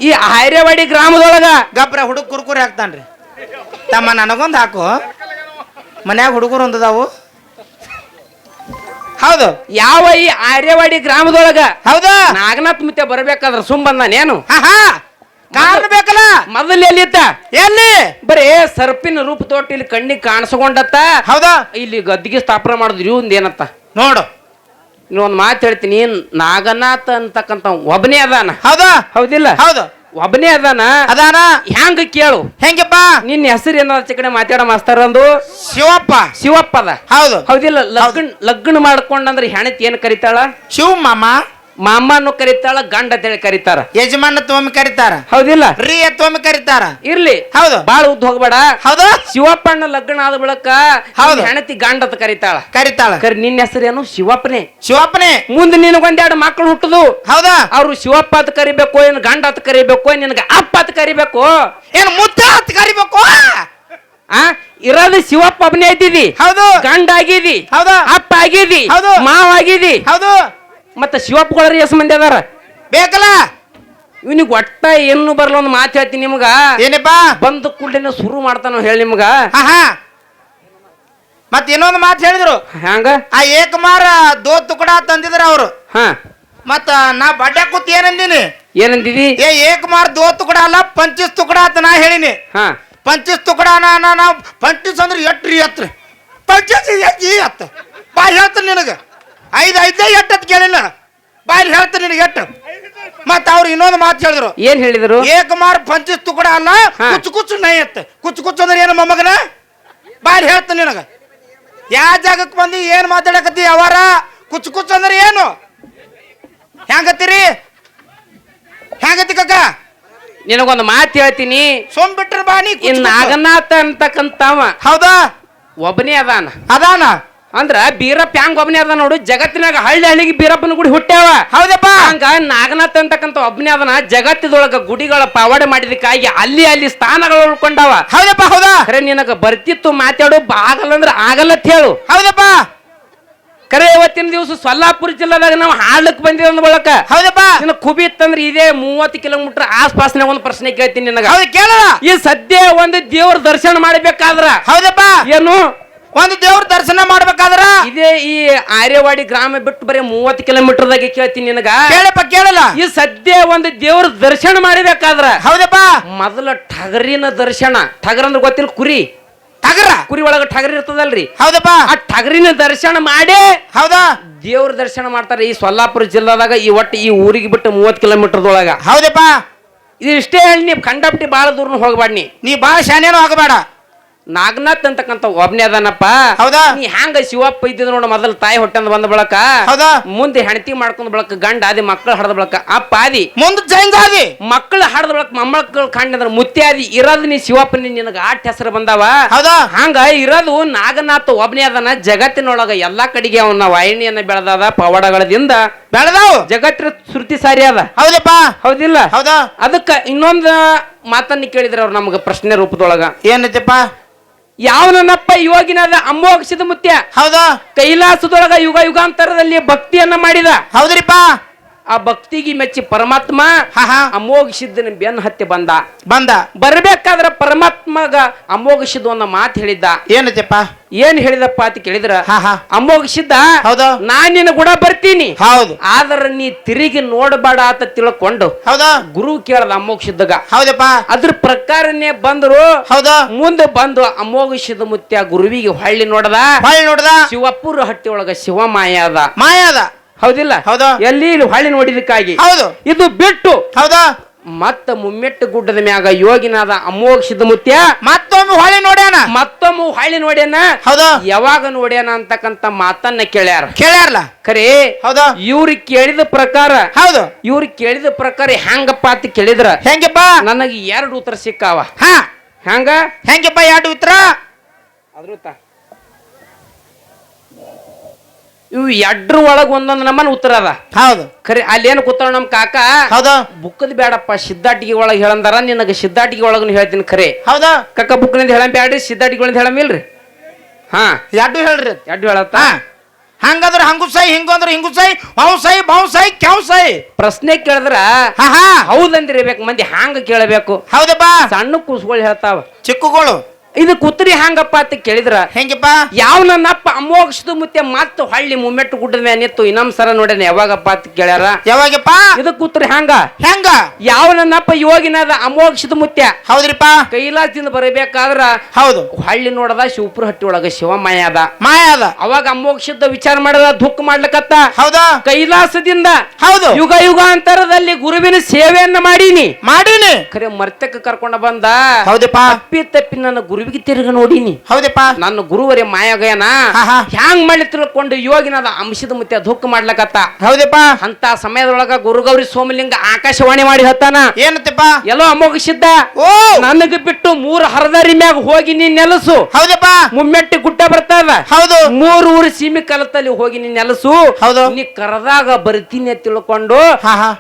ಈ ಹೈರೇವಾಡಿ ಗ್ರಾಮದೊಳಗ ಗಬ್ರ ಹುಡುಗ ಕುರ್ಕುರಿ ಹಾಕ್ತಾನ್ರಿ ತಮ್ಮ ನನಗೊಂದು ಹಾಕು ಮನ್ಯಾಗ ಹುಡುಗರು ಒಂದದಾವು ಹೌದು ಯಾವ ಈ ಹೈರೇವಾಡಿ ಗ್ರಾಮದೊಳಗ ಹೌದಾ ನಾಗನಾಥ್ ಮುತ್ತೆ ಬರ್ಬೇಕಾದ್ರ ಸುಮ್ ಬಂದಾನೇನು ಕಾರಣ ಬೇಕಲ್ಲ ಮೊದಲು ಎಲ್ಲಿ ಬರೇ ಸರ್ಪಿನ ರೂಪ ತೋಟ ಇಲ್ಲಿ ಕಣ್ಣಿಗೆ ಕಾಣಿಸ್ಕೊಂಡತ್ತ ಹೌದಾ ಇಲ್ಲಿ ಗದ್ದಿಗೆ ಸ್ಥಾಪನೆ ಮಾಡಿದ್ರಿ ಇವಂದ ಏನತ್ತ ನೋಡು ಇನ್ನೊಂದು ಮಾತು ಹೇಳ್ತೀನಿ ನಾಗನಾಥ ಅಂತಕ್ಕಂತ ಒಬ್ಬನೇ ಅದಾನ ಹೌದಾ ಹೌದಿಲ್ಲ ಹೌದು ಒಬ್ಬನೇ ಅದಾನ ಹೆಂಗ ಕೇಳು ಹೆಂಗಪ್ಪ ನಿನ್ನ ಹೆಸರು ಏನಾದ್ರು ಚಿಕಡೆ ಮಾತಾಡ ಮಾಸ್ತಾರ ಅಂದು ಶಿವಪ್ಪ ಅದ ಹೌದು ಹೌದಿಲ್ಲ ಲಗ್ನ ಮಾಡ್ಕೊಂಡಂದ್ರೆ ಹೆಣತಿ ಏನ್ ಕರಿತಾಳ ಶಿವ ಮಾಮನ್ನು ಕರೀತಾಳ ಗಂಡ ಅಂತೇಳಿ ಕರೀತಾರ ಯಜಮಾನ ತೋಮಿ ಕರೀತಾರ ಹೌದಿಲ್ಲ ರೀ ತೋಮಿ ಕರೀತಾರ ಇರ್ಲಿ ಹೌದು ಬಾಳ ಉದ್ದ ಹೋಗ್ಬೇಡ ಹೌದು ಶಿವಪ್ಪಣ್ಣ ಲಗ್ನ ಆದ ಬಳಕ ಹೆಣತಿ ಗಂಡ ಅಂತ ಕರೀತಾಳ ಕರಿ ನಿನ್ನ ಹೆಸರೇನು ಶಿವಪ್ಪನೇ ಮುಂದೆ ನಿನಗೊಂದೆರಡು ಮಕ್ಕಳು ಹುಟ್ಟದು ಹೌದಾ ಅವ್ರು ಶಿವಪ್ಪ ಅಂತ ಕರಿಬೇಕು ಏನ್ ಗಂಡ ಅಂತ ಕರಿಬೇಕು ನಿನಗ ಅಪ್ಪ ಅಂತ ಕರಿಬೇಕು ಏನ್ ಮುದ್ದ ಅಂತ ಕರಿಬೇಕು ಆ ಇರೋದು ಶಿವಪ್ಪ ಒಬ್ಬನೇ ಇದ್ದಿದಿ, ಹೌದು ಗಂಡ ಆಗಿದಿ, ಹೌದು ಅಪ್ಪ ಆಗಿದಿ, ಹೌದು. ಮಾವ ಆಗಿದಿ, ಹೌದು ಮತ್ತ ಶಿವಪ್ಪಗಳ ಎಸ್ ಮಂದಿ ಅದಾರ ಬೇಕಲ್ಲ ಇವನಿಗೆ ಒಟ್ಟ ಏನು ಬರಲ್ಲ ಒಂದು ಮಾತು ಹೇಳ್ತೀನಿ ನಿಮ್ಗ. ಏನಪ್ಪಾ ಬಂದ ಕೂಡಲೇ ಶುರು ಮಾಡ್ತಾನ ಹೇಳಿ ನಿಮ್ಗ. ಹಾ ಮತ್ ಇನ್ನೊಂದು ಮಾತು ಹೇಳಿದ್ರು, ಹ್ಯಾಂಗ ಆ ಏಕಮಾರ ದೋ ತುಕಡ ತಂದಿದ್ರ ಅವ್ರು. ಹಾ ಮತ್ತ ನಾ ಬಡ್ಡೆ ಕೂತ್ ಏನಂದಿನಿ, ಏನಂದಿದಿ? ಏಕಮಾರ್ ದೋ ತುಕಡ ಅಲ್ಲ ಪಂಚಿಸ್ ತುಕಡ ಅಂತ ನಾ ಹೇಳಿನಿ. ಹಾ ಪಂಚಿಸ್ ತುಕಡ ನಾ ಪಂಚಿಸ್ ಅಂದ್ರೆ ಎಟ್ರಿ ಎತ್ರಿ ಪಂಚಿಸ್ ಎತ್ತ ಬಾ ಹೇಳ್ತೀನಿ ನಿನಗ. ಐದೇ ಎಟ್ಟತ್ ಕೇಳಿಲ್ಲ ಬಾಯಿ ಹೇಳ್ತೀನಿ ನಿನಗೆ ಎಟ್ಟು. ಮತ್ತ ಅವ್ರು ಇನ್ನೊಂದು ಮಾತು ಹೇಳಿದ್ರು, ಏನ್ ಹೇಳಿದ್ರು? ಏಕಮಾರ್ ಪಂಚಿಸ್ ತುಕಡ ಅಲ್ಲ ಕುಚ್ಚು ಕುಚ್ಚು ನೈ ಎತ್ತ. ಕುಚ್ಚು ಕುಚ್ಚು ಅಂದ್ರೆ ಏನು ಮೊಮ್ಮಗನ ಬಾಯಿ ಹೇಳ್ತೀನಿ ನಿನಗ. ಯಾವ ಜಾಗಕ್ಕೆ ಬಂದು ಏನ್ ಮಾತಾಡಕತ್ತಿ ಅವರ? ಕುಚ್ಚು ಕುಚ್ಚು ಅಂದ್ರೆ ಏನು? ಹೆಂಗತ್ತೀರಿ ಹೆಂಗತಿ ಕಕ್ಕ? ನಿನಗೊಂದು ಮಾತು ಹೇಳ್ತೀನಿ. ಸೋಮ್ ಬಿಟ್ರೆ ಬಾನಿ ನಾಗನಾಥ ಅಂತಕ್ಕಂತವ ಹೌದಾ ಒಬ್ಬನೇ ಅದಾನ. ಅದಾನ ಅಂದ್ರ ಬೀರಪ್ಪ ಹೆಂಗ್ ಒಬ್ಬನೇ ಅದ ನೋಡು. ಜಗತ್ತಿನಾಗ ಹಳ್ಳಿಗೆ ಬೀರಪ್ಪನ ಗುಡಿ ಹುಟ್ಟ್ಯಾವ. ಹೌದಪ್ಪ. ಹಂಗ ನಾಗನಾಥ ಅಂತಕ್ಕಂತ ಒಬ್ಬನೇ ಅದನ. ಜಗತ್ತದೊಳಗ ಗುಡಿಗಳ ಪವಾಡ ಮಾಡಿದಕ್ಕಾಗಿ ಅಲ್ಲಿ ಸ್ಥಾನಗಳು ಉಳ್ಕೊಂಡಾವ. ಹೌದಪ್ಪ. ಹೌದಾ ಖರೆ ನಿನಗ ಬರ್ತಿತ್ತು ಮಾತಾಡು ಆಗಲ್ಲ ಅಂದ್ರ ಆಗಲ್ಲ ಅಂತ ಹೇಳು. ಹೌದಪ್ಪ. ಖರೆ ಇವತ್ತಿನ ದಿವಸ ಸೊಲ್ಲಾಪುರ ಜಿಲ್ಲಾದಾಗ ನಾವು ಹಾಡ್ಲಕ್ ಬಂದಿವಿ ಅಂದ ಬಳಕ. ಹೌದಪ್ಪ. ನಿನ್ನ ಕುಬಿ ಇತ್ತಂದ್ರ ಇದೇ 30 ಕಿಲೋಮೀಟರ್ ಆಸ್ಪಾಸ್ನಾಗ ಒಂದು ಪ್ರಶ್ನೆ ಕೇಳ್ತೀನಿ ನಿನಗ. ಹೌದು ಕೇಳ. ಈ ಸದ್ಯ ಒಂದು ದೇವ್ರ ದರ್ಶನ ಮಾಡ್ಬೇಕಾದ್ರ ಹೌದಪ್ಪ ಏನು ಒಂದು ದೇವ್ರ ದರ್ಶನ ಮಾಡ್ಬೇಕಾದ್ರ ಇದೇ ಈ ಆರ್ಯವಾಡಿ ಗ್ರಾಮ ಬಿಟ್ಟು ಬರೀ 30 ಕಿಲೋಮೀಟರ್ದಾಗ ಕೇಳ್ತೀನಿ ನಿನಗ. ಕೇಳಪ್ಪ ಕೇಳಲ್ಲ. ಈ ಸದ್ಯ ಒಂದು ದೇವ್ರ ದರ್ಶನ ಮಾಡಬೇಕಾದ್ರ ಹೌದಪ್ಪ ಮೊದಲ ಟಗರಿನ ದರ್ಶನ. ಟಗರ್ ಅಂದ್ರೆ ಗೊತ್ತಿಲ್ಲ, ಕುರಿ. ಟಗರ ಕುರಿ ಒಳಗ ಟಗರ್ ಇರ್ತದಲ್ರಿ. ಹೌದಪ್ಪ. ಆ ಟಗರಿನ ದರ್ಶನ ಮಾಡಿ ಹೌದಾ ದೇವ್ರ ದರ್ಶನ ಮಾಡ್ತಾರೆ ಈ ಸೊಲ್ಲಾಪುರ ಜಿಲ್ಲಾದಾಗ. ಈ ಒಟ್ಟು ಈ ಊರಿಗೆ ಬಿಟ್ಟು 30 ಕಿಲೋಮೀಟರ್ದೊಳಗ. ಹೌದಪ್ಪ. ಇದು ಇಷ್ಟೇ ಹೇಳಿ ನೀ ಕಂಡಪಟ್ಟಿ ಬಾಳ ದೂರ ಹೋಗ್ಬೇಡಿ. ನೀ ಬಾಳ ಶಾನೇನು ಆಗಬೇಡ. ನಾಗನಾಥ್ ಅಂತಕ್ಕಂತ ಒಬ್ನೇ ಅದಾನಪ್ಪ. ಹೌದಾ ನೀ ಹ್ಯಾಂಗ ಶಿವಪ್ಪ ಇದ್ದಿದ್ ನೋಡ. ಮೊದಲು ತಾಯಿ ಹೊಟ್ಟೆಂದ ಬಂದ ಬಳಕ, ಹೌದಾ ಮುಂದೆ ಹೆಣತಿ ಮಾಡ್ಕೊಂಡ್ ಬಳಕ, ಗಂಡ ಆದಿ ಮಕ್ಕಳು ಹಡದ ಬಳಕ ಅಪ್ಪ ಆದಿ, ಮುಂದೆ ಚೇಂಜ್ ಆದಿ ಮಕ್ಕಳು ಹಡದ ಬಳಕ ಮೊಮ್ಮಕ್ಕಳು ಕಂಡ ಮುತ್ತಿ ಆದಿ. ಇರೋದು ನೀ ಶಿವಪ್ಪನ ನಿನಗ ಆಟ್ ಹೆಸರು ಬಂದಾವ. ಹೌದಾ ಹಂಗ ಇರೋದು ನಾಗನಾಥ್ ಒಬ್ನೇ ಅದನ. ಜಗತ್ತಿನೊಳಗ ಎಲ್ಲಾ ಕಡೆಗೆ ಅವನ ವಾಹಿನಿಯನ್ನ ಬೆಳೆದಾದ. ಪವಾಡಗಳದಿಂದ ಬೆಳೆದಾವ್. ಜಗತ್ತಿನ ಶ್ರುತಿ ಸಾರಿ ಅದ. ಹೌದಪ್ಪ. ಹೌದಿಲ್ಲ? ಹೌದಾ ಅದಕ್ಕ ಇನ್ನೊಂದು ಮಾತನ್ನ ಕೇಳಿದ್ರ ಅವ್ರು ನಮ್ಗ ಪ್ರಶ್ನೆ ರೂಪದೊಳಗ. ಏನೈತಪ್ಪ? ಯಾವನಪ್ಪ ಯೋಗಿನಾದ ಅಮೋಘಸಿದ ಮುತ್ಯ. ಹೌದಾ ಕೈಲಾಸದೊಳಗ ಯುಗ ಯುಗಾಂತರದಲ್ಲಿ ಭಕ್ತಿಯನ್ನ ಮಾಡಿದ. ಹೌದ್ರಿಪ್ಪ. ಆ ಭಕ್ತಿಗೆ ಮೆಚ್ಚಿ ಪರಮಾತ್ಮ ಅಮೋಘ ಸಿದ್ಧನ ಬೆನ್ನ ಹತ್ತಿ ಬಂದ. ಬರ್ಬೇಕಾದ್ರ ಪರಮಾತ್ಮಗ ಅಮೋಘ ಸಿದ್ಧ ಒಂದು ಮಾತು ಹೇಳಿದ್ದ. ಏನೈತಪ್ಪ? ಏನ್ ಹೇಳಿದಪ್ಪ ಅಂತ ಕೇಳಿದ್ರ, ಅಮೋಘ ಸಿದ್ಧ ಹೌದಾ ನಾನ್ ನಿನ್ನ ಕೂಡ ಬರ್ತೀನಿ, ಹೌದು ಆದ್ರ ನೀ ತಿರುಗಿ ನೋಡಬೇಡ ಅಂತ ತಿಳ್ಕೊಂಡು ಹೌದಾ ಗುರು ಕೇಳದ ಅಮೋಘ ಸಿದ್ಧಗ. ಹೌದಪ್ಪ. ಅದ್ರ ಪ್ರಕಾರನೇ ಬಂದ್ರು. ಹೌದಾ ಮುಂದೆ ಬಂದು ಅಮೋಘ ಸಿದ್ಧ ಮುತ್ಯ ಗುರುವಿಗೆ ಹೊಳ್ಳಿ ನೋಡದ. ಶಿವಪುರ ಹಟ್ಟಿ ಒಳಗ ಶಿವಮಾಯ ಅದ. ಹೌದಿಲ್ಲ? ಹೌದಾ ಎಲ್ಲಿ ಹೊಳ್ಳಿ ನೋಡಿದಕ್ಕಾಗಿ. ಹೌದು ಇದು ಬಿಟ್ಟು ಹೌದಾ ಮತ್ತ ಮುಮ್ಮೆಟ್ಟು ಗುಡ್ಡದ ಮ್ಯಾಗ ಯೋಗಿನಾದ ಅಮೋಘ ಸಿದ್ಧ ಮುತ್ಯ ಮತ್ತೊಮ್ಮೆ ಹೊಳ್ಳಿ ನೋಡ್ಯಾನ. ಮತ್ತೊಮ್ಮೆ ಹೊಳ್ಳಿ ನೋಡ್ಯಾನ. ಹೌದಾ ಯಾವಾಗ ನೋಡ್ಯಾನ ಅಂತಕ್ಕಂತ ಮಾತನ್ನ ಕೇಳ್ಯಾರಲ್ಲ. ಖರೆ ಹೌದಾ ಇವ್ರಿಗೆ ಕೇಳಿದ ಪ್ರಕಾರ. ಹೌದು ಇವ್ರಿಗೆ ಕೇಳಿದ ಪ್ರಕಾರ ಹೆಂಗಪ್ಪ ಅಂತ ಕೇಳಿದ್ರ, ಹೆಂಗಪ್ಪ? ನನಗೆ 2 ಉತ್ತರ ಸಿಕ್ಕಾವ. ಹೆಂಗಪ್ಪ 2 ಉತ್ತರ? ಇವು 2 ಒಳಗ ಒಂದೊಂದು ನಮ್ಮನ ಉತ್ತರ ಅದ. ಹೌದು ಖರೆ ಅಲ್ಲಿ ಏನು ಕೂತಾಳ ನಮ್ ಕಾಕ. ಹೌದಾ ಬುಕ್ಕದ್ ಬೇಡಪ್ಪ ಸಿದ್ಧಾಟಿಗೆ ಒಳಗ ಹೇಳಂದಾರ. ನಿನಗ ಸಿದ್ಧಾಟಿಗೆ ಒಳಗ ಹೇಳ್ತೀನಿ. ಖರೆ ಹೌದಾ ಕಾಕ ಬುಕ್ನಿಂದ ಹೇಳಂಬ್ಯಾಡ್ರಿ, ಸಿದ್ಧಾಟಿಗಳಿಂದ ಹೇಳಮಿಲ್ರಿ. 2 ಹೇಳ್ರಿ. 2 ಹೇಳತ್ತ. ಹಂಗಂದ್ರ ಹಂಗು ಸೈ, ಹಿಂಗಂದ್ರ ಹಿಂಗು ಸೈ, ಬಾವು ಸೈ, ಬಾವು ಸೈ, ಕ್ಯಾವ್ ಸೈ. ಪ್ರಶ್ನೆ ಕೇಳಿದ್ರ ಹೌದಂದಿರ್ಬೇಕು ಮಂದಿ. ಹಂಗ ಕೇಳಬೇಕು. ಹೌದಪ್ಪ. ಸಣ್ಣ ಕೂಸುಗಳು ಹೇಳ್ತಾವ, ಚಿಕ್ಕಗಳು. ಇದಕ್ಕೆ ಉತ್ತರಿ ಹಂಗಪ್ಪ ಅಂತ ಕೇಳಿದ್ರ, ಹೆಂಗಪ್ಪ? ಯಾವ ನನ್ನಪ್ಪ ಅಮೋಘಸಿದ ಮುತ್ಯ ಮತ್ತ ಹಳ್ಳಿ ಮುಮ್ಮೆಟ್ಟು ಗುಡ್ಡದ ಮ್ಯಾಗ ನಿತ್ತು ಇನ್ನೊಂದ್ ಸರ ನೋಡ್ಯಾನ ಯಾವಾಗಪ್ಪ ಅಂತ ಕೇಳ್ಯಾರ. ಯಾವಾಗಪ್ಪ? ಇದಕ್ಕೆ ಉತ್ತರಿ ಹೆಂಗ ಯಾವ ನನ್ನಪ್ಪ ಯೋಗಿನಾದ ಅಮೋಘಸಿದ ಮುತ್ಯ. ಹೌದ್ರಿಪ್ಪ. ಕೈಲಾಸದಿಂದ ಬರಬೇಕಾದ್ರ ಹೌದು ಹಳ್ಳಿ ನೋಡದ ಶಿವಪುರ ಹಟ್ಟಿ ಒಳಗ ಶಿವಮಾಯ ಅದ. ಅವಾಗ ಅಮೋಘಸಿದ್ದ ವಿಚಾರ ಮಾಡದ ದುಃಖ ಮಾಡ್ಲಕತ್ತ. ಹೌದಾ ಕೈಲಾಸದಿಂದ ಹೌದು ಯುಗ ಯುಗಾಂತರದಲ್ಲಿ ಗುರುವಿನ ಸೇವೆಯನ್ನ ಮಾಡೀನಿ. ಖರೆ ಮರ್ತಕ್ಕೆ ಕರ್ಕೊಂಡ ಬಂದ. ಹೌದಪ್ಪ. ತಪ್ಪಿ ನನ್ನ ಗುರುವಿಗೆ ತಿರುಗ ನೋಡಿನಿ. ಹೌದಪ್ಪ. ನನ್ನ ಗುರುವರೇ ಮಾಯಗಯನ ಹ್ಯಾಂಗ್ ಮಾಡಿ ತಿಳ್ಕೊಂಡು ಯೋಗಿನಾದ ಅಂಶದ ಮುತ್ಯ ದುಃಖ ಮಾಡ್ಲಕತ್ತ. ಹೌದಪ್ಪ. ಅಂತ ಸಮಯದೊಳಗ ಗುರುಗೌರಿ ಸೋಮಲಿಂಗ ಆಕಾಶವಾಣಿ ಮಾಡಿ ಹೇಳ್ತಾನ. ಏನತ್ತಪ್ಪ? ಎಲ್ಲೋ ಅಮೋಘಸಿದ್ದ ನನಗ ಬಿಟ್ಟು 3 ಹರದಾರಿ ಮ್ಯಾಗ ಹೋಗಿ ನೀನ್ ನೆಲಸು. ಹೌದಪ್ಪ. ಮುಮ್ಮೆಟ್ಟಿ ಗುಡ್ಡ ಬರ್ತದ. ಹೌದು 3 ಊರು ಸೀಮೆ ಕಲತಲ್ಲಿ ಹೋಗಿ ನೀನ್ ನೆಲಸು. ಹೌದು ನೀ ಕರೆದಾಗ ಬರ್ತೀನಿ ಅಂತ ತಿಳ್ಕೊಂಡು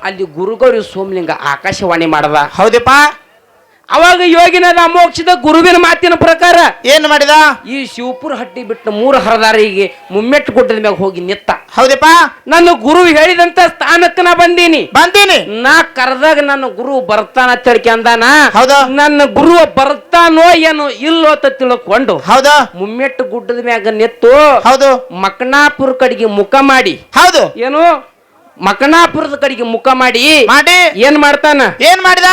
ಅಲ್ಲಿ ಗುರುಗೌರಿ ಸೋಮಲಿಂಗ ಆಕಾಶವಾಣಿ ಮಾಡದ. ಹೌದಪ್ಪ. ಅವಾಗ ಯೋಗಿನಾದ ಅಮೋಕ್ಷದ ಗುರುವಿನ ಮಾತಿನ ಪ್ರಕಾರ ಏನ್ ಮಾಡಿದ? ಈ ಶಿವಪುರ ಹಟ್ಟಿ ಬಿಟ್ಟು 3 ಹರದಾರಿಗೆ ಮುಮ್ಮೆಟ್ಟು ಗುಡ್ಡದ ಮ್ಯಾಗ ಹೋಗಿ ನಿತ್ತ. ಹೌದಪ್ಪ, ನನ್ನ ಗುರು ಹೇಳಿದಂತ ಸ್ಥಾನಕ್ಕೆ ನಾ ಬಂದೀನಿ. ನಾ ಕರೆದಾಗ ನನ್ನ ಗುರು ಬರ್ತಾನ ತಿಳ್ಕೆ ಅಂದಾನ. ಹೌದಾ? ನನ್ನ ಗುರು ಬರ್ತಾನೋ ಏನೋ ಇಲ್ಲೋ ಅಂತ ತಿಳ್ಕೊಂಡು ಹೌದಾ ಮುಮ್ಮೆಟ್ಟು ಗುಡ್ಡದ ಮ್ಯಾಗ ನಿತ್ತು. ಹೌದು, ಮಕನಾಪುರ ಕಡೆಗೆ ಮುಖ ಮಾಡಿ. ಹೌದು, ಏನು ಮಕನಾಪುರದ ಕಡೆಗೆ ಮುಖ ಮಾಡಿ ಮಾಡಿ ಏನ್ ಮಾಡ್ತಾನ? ಏನ್ ಮಾಡಿದ?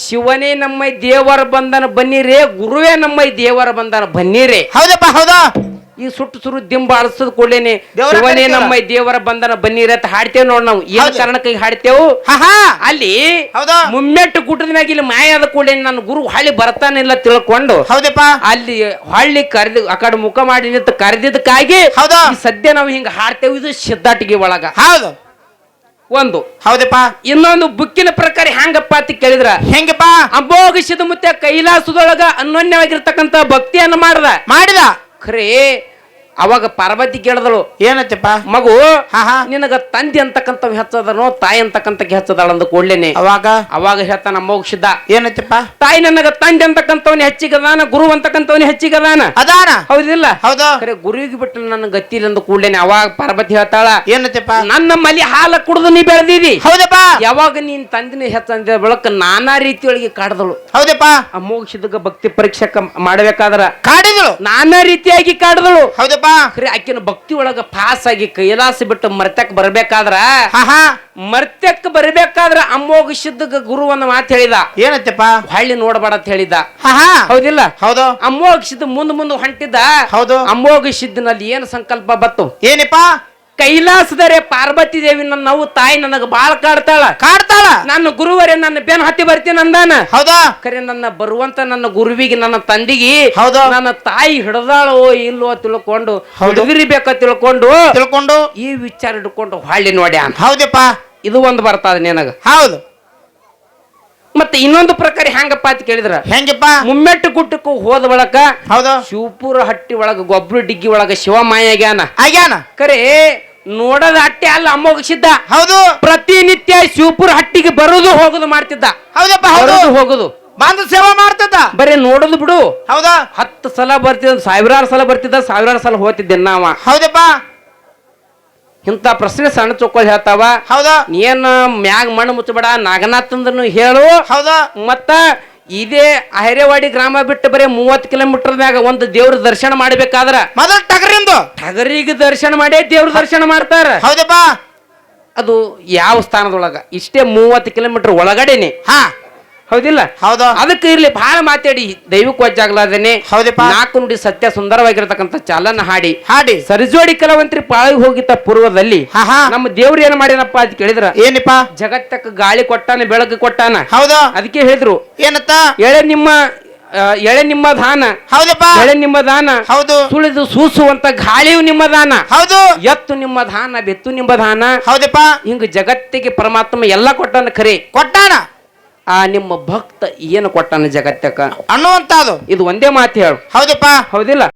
ಶಿವನೇ ನಮ್ಮ ದೇವರ ಬಂದನ ಬನ್ನಿರೇ, ಗುರುವೇ ನಮ್ಮ ದೇವರ ಬಂದನ ಬನ್ನಿರೇ. ಹೌದಪ್ಪ, ಹೌದಾ. ಈ ಸುಟ್ಟು ಸುರು ದಿಂಬ ಅಳಿಸದ್ ಕೂಡಲೇನೆ ದೇವರ ಶಿವನೇ ಕರೀತೀವಲ್ಲ. ನಮ್ಮ ದೇವರ ಬಂದನ ಬನ್ನಿರೇ ಅಂತ ಹಾಡ್ತೇವ್ ನೋಡ್ ನಾವು. ಏನ್ ಹೌದು. ಕಾರಣಕ್ಕೆ ಹಾಡ್ತೇವು? ಅಲ್ಲಿ ಹೌದಾ ಮುಮ್ಮೆಟ್ಟು ಗುಡ್ಡದ ಮ್ಯಾಗ ಇಲ್ಲಿ ಮಾಯ ಆದ ಕೂಡಲೇ ನನ್ನ ಗುರು ಹಳ್ಳಿ ಬರ್ತಾನಿಲ್ಲ ತಿಳ್ಕೊಂಡು ಹೌದಪ್ಪ, ಅಲ್ಲಿ ಹಳ್ಳಿ ಕರೆದು ಆ ಕಡೆ ಮುಖ ಮಾಡಿ ನಿಂತು ಕರೆದಿದ್ದಕ್ಕಾಗಿ ಹೌದಾ ಈ ಸದ್ಯ ನಾವು ಹಿಂಗ ಹಾಡ್ತೇವೆ. ಇದು ಸಿದ್ಧಾಟಿಗೆ ಒಳಗ ಹೌದು, ಒಂದು. ಹೌದಪ್ಪ. ಇನ್ನೊಂದು ಬುಕ್ಕಿನ ಪ್ರಕಾರ ಹೆಂಗಪ್ಪ ಅಂತ ಕೇಳಿದ್ರ, ಹೆಂಗಪ್ಪ? ಅಮೋಘ ಮುತ್ತೆ ಕೈಲಾಸದೊಳಗ ಅನ್ಯೋನ್ಯವಾಗಿರ್ತಕ್ಕಂತ ಭಕ್ತಿಯನ್ನು ಮಾಡಿದ. ಖರೇ ಅವಾಗ ಪಾರ್ವತಿ ಕೇಳಿದಳು, ಏನತ್ತಪ್ಪ ಮಗು ಹಾ ಹಾ ನಿನಗ ತಂದೆ ಅಂತಕ್ಕಂಥ ಹೆಚ್ಚದನೋ ತಾಯಿ ಅಂತಕ್ಕಂತ ಹೆಚ್ಚದಾಳ ಅಂದ ಕೂಡ್ಲೇನೆ ಅವಾಗ ಹೇಳ್ತಾನ ಅಮೋಘ ಏನತ್ತಪ್ಪ? ತಾಯಿ ನನಗ ತಂದೆ ಅಂತಕ್ಕಂಥವ್ನ ಹೆಚ್ಚಿಗದಾನ, ಗುರು ಅಂತಕ್ಕಂಥವ್ನ ಹೆಚ್ಚಿಗದಾನ ಅದಾನ. ಹೌದಿಲ್ಲ? ಹೌದು. ಖರೆ ಗುರುವಿಗೆ ಬಿಟ್ಟು ನನ್ನ ಗತಿಲ್ಲ ಅಂದ ಕೂಡ್ಲೇನೆ ಅವಾಗ ಪಾರ್ವತಿ ಹೇಳ್ತಾಳ, ಏನತ್ತಪ್ಪ? ನನ್ನ ಮಲಿ ಹಾಲ ಕುಡಿದು ನೀ ಬೆಳೆದಿದಿ. ಹೌದಪ್ಪ. ಯಾವಾಗ ನೀನ್ ತಂದಿನ ಹೆಚ್ಚಂದ ಬಳಕ ನಾನಾ ರೀತಿಯೊಳಗೆ ಕಾಡ್ದಳು. ಹೌದಪ್ಪ. ಅಮೋಘ ಭಕ್ತಿ ಪರೀಕ್ಷೆ ಮಾಡಬೇಕಾದ್ರ ಕಾಡಿದಳು, ನಾನಾ ರೀತಿಯಾಗಿ ಕಾಡ್ದಳು. ಹೌದಪ್ಪ. ಖರೆ ಆಕಿನ ಭಕ್ತಿ ಒಳಗ ಪಾಸ್ ಆಗಿ ಕೈಲಾಸ ಬಿಟ್ಟು ಮರ್ತಕ್ ಬರ್ಬೇಕಾದ್ರ ಮರ್ತಕ್ ಬರ್ಬೇಕಾದ್ರ ಅಮೋಘ ಗುರುವನ್ನ ಮಾತು ಹೇಳಿದ, ಏನತ್ತಪ್ಪ? ಹಳ್ಳಿ ನೋಡಬೇಡ ಅಂತ ಹೇಳಿದ. ಹೌದಿಲ್ಲ? ಹೌದು. ಅಮೋಘ ಮುಂದ್ ಹೊಂಟಿದ್ದ. ಹೌದು. ಅಮೋಘ ಸಿದ್ಧನಲ್ಲಿ ಏನು ಸಂಕಲ್ಪ ಬತ್ತು? ಏನಪ್ಪ? ಕೈಲಾಸದರೆ ಪಾರ್ವತಿ ದೇವಿ ನನ್ನ ನಾವು ತಾಯಿ ನನಗ ಬಾಳ ಕಾಡ್ತಾಳ. ನನ್ನ ಗುರುವರೇ ನನ್ನ ಬೆನ್ ಹತ್ತಿ ಬರ್ತೀನಿ ಅಂದಾನ. ಹೌದಾ? ಖರೆ ನನ್ನ ಬರುವಂತ ನನ್ನ ಗುರುವಿಗೆ ನನ್ನ ತಂದಿಗೆ ಹೌದು ನನ್ನ ತಾಯಿ ಹಿಡ್ದಾಳೋ ಇಲ್ವೋ ತಿಳ್ಕೊಂಡು ಹಿಡಿದಿರ್ಬೇಕ ತಿಳ್ಕೊಂಡು ಈ ವಿಚಾರ ಹಿಡ್ಕೊಂಡು ಹಳ್ಳಿ ನೋಡ್ಯ. ಹೌದಪ್ಪ. ಇದು ಒಂದು ಬರ್ತದ ನಿನಗ. ಹೌದು. ಮತ್ತೆ ಇನ್ನೊಂದು ಪ್ರಕಾರ ಹೆಂಗಪ್ಪ ಅಂತ ಕೇಳಿದ್ರ, ಹೆಂಗಪ್ಪ? ಮುಮ್ಮೆಟ್ಟು ಗುಟ್ಟಕ್ಕೂ ಹೋದ ಬಳಕ ಹೌದು ಶಿವಪುರ ಹಟ್ಟಿ ಒಳಗ ಗೊಬ್ಬರ ಡಿಗ್ಗಿ ಒಳಗ ಶಿವ ಮಾಯ ಆಗ್ಯಾನ. ಖರೆ ನೋಡದ ಹಟ್ಟಿ ಅಲ್ಲ ಅಮೋಘ ಸಿದ್ಧ. ಹೌದು. ಪ್ರತಿನಿತ್ಯ ಶಿವಪುರ ಹಟ್ಟಿಗೆ ಬರೋದು ಹೋಗುದು ಮಾಡ್ತಿದ್ದ. ಹೌದಪ್ಪ. ಹೌದು. ಹೋಗುದು ಬಂದು ಸೇವಾ ಮಾಡ್ತದ. ಬರೀ ನೋಡುದು ಬಿಡು. ಹೌದಾ? 10 ಸಲ ಬರ್ತಿದ್ದ, ಸಾವಿರಾರು ಸಲ ಬರ್ತಿದ್ದ, ಸಾವಿರಾರು ಸಲ ಹೋಗ್ತಿದ್ದೆ ನಾವ. ಹೌದಪ್ಪ. ಇಂತ ಪ್ರಶ್ನೆ ಸಣ್ಣ ಚೊಕ್ಕೋಲ್ ಹೇಳ್ತಾವ. ಹೌದಾ? ಏನ್ ಮ್ಯಾಗ ಮಣ್ಣು ಮುಚ್ಚಬೇಡ ನಾಗನಾಥಂದನು ಹೇಳು. ಹೌದಾ? ಮತ್ತ ಇದೇ ಹೈರೇವಾಡಿ ಗ್ರಾಮ ಬಿಟ್ಟು ಬರೀ 30 ಕಿಲೋಮೀಟರ್ ಮ್ಯಾಗ ಒಂದು ದೇವ್ರ ದರ್ಶನ ಮಾಡ್ಬೇಕಾದ್ರ ಮೊದಲ ಟಗರಿಗೆ ದರ್ಶನ ಮಾಡೇ ದೇವ್ರ ದರ್ಶನ ಮಾಡ್ತಾರ. ಹೌದಪ್ಪ. ಅದು ಯಾವ ಸ್ಥಾನದೊಳಗ? ಇಷ್ಟೇ 30 ಕಿಲೋಮೀಟರ್ ಒಳಗಡೆನೆ. ಹೌದಿಲ್ಲ? ಹೌದಾ? ಅದಕ್ಕೆ ಇರ್ಲಿ ಬಹಳ ಮಾತಾಡಿ ದೈವಕ್ಕೆ ವಜ್ಜಾಗ್ಲಾದೇನೆ. ಹೌದಪ್ಪ. 4 ನುಡಿ ಸತ್ಯ ಸುಂದರವಾಗಿರತಕ್ಕಂತ ಚಾಲನ ಹಾಡಿ ಸರಿಜೋಡಿ ಕೆಲವಂತ್ರಿ ಪಾಳಿ ಹೋಗಿದ್ದ ಪೂರ್ವದಲ್ಲಿ ನಮ್ಮ ದೇವ್ರು ಏನ್ ಮಾಡ್ಯಾನಪ್ಪ ಅಂತ ಕೇಳಿದ್ರ, ಏನಪ್ಪ? ಜಗತ್ತಕ್ಕೆ ಗಾಳಿ ಕೊಟ್ಟಾನ, ಬೆಳಕು ಕೊಟ್ಟಾನ. ಹೌದಾ? ಅದಕ್ಕೆ ಹೇಳಿದ್ರು ಏನತ್ತ? ಎಳೆ ನಿಮ್ಮ ದಾನ. ಹೌದಪ್ಪ. ಎಳೆ ನಿಮ್ಮ ದಾನ. ಹೌದು. ಸುಳಿದು ಸೂಸುವಂತ ಗಾಳಿಯು ನಿಮ್ಮ ದಾನ. ಹೌದು. ಎತ್ತು ನಿಮ್ಮ ದಾನ, ಬೆತ್ತು ನಿಮ್ಮ ದಾನ. ಹೌದಪ್ಪ. ಹಿಂಗ ಜಗತ್ತಿಗೆ ಪರಮಾತ್ಮ ಎಲ್ಲ ಕೊಟ್ಟಾನ. ಖರೆ ಕೊಟ್ಟಾನ. ಆ ನಿಮ್ಮ ಭಕ್ತ ಏನು ಕೊಟ್ಟಾನ ಜಗತ್ತಕ್ಕ ಅನ್ನುವಂತದು ಇದು ಒಂದೇ ಮಾತು ಹೇಳು. ಹೌದಪ್ಪ. ಹೌದಿಲ್ಲ?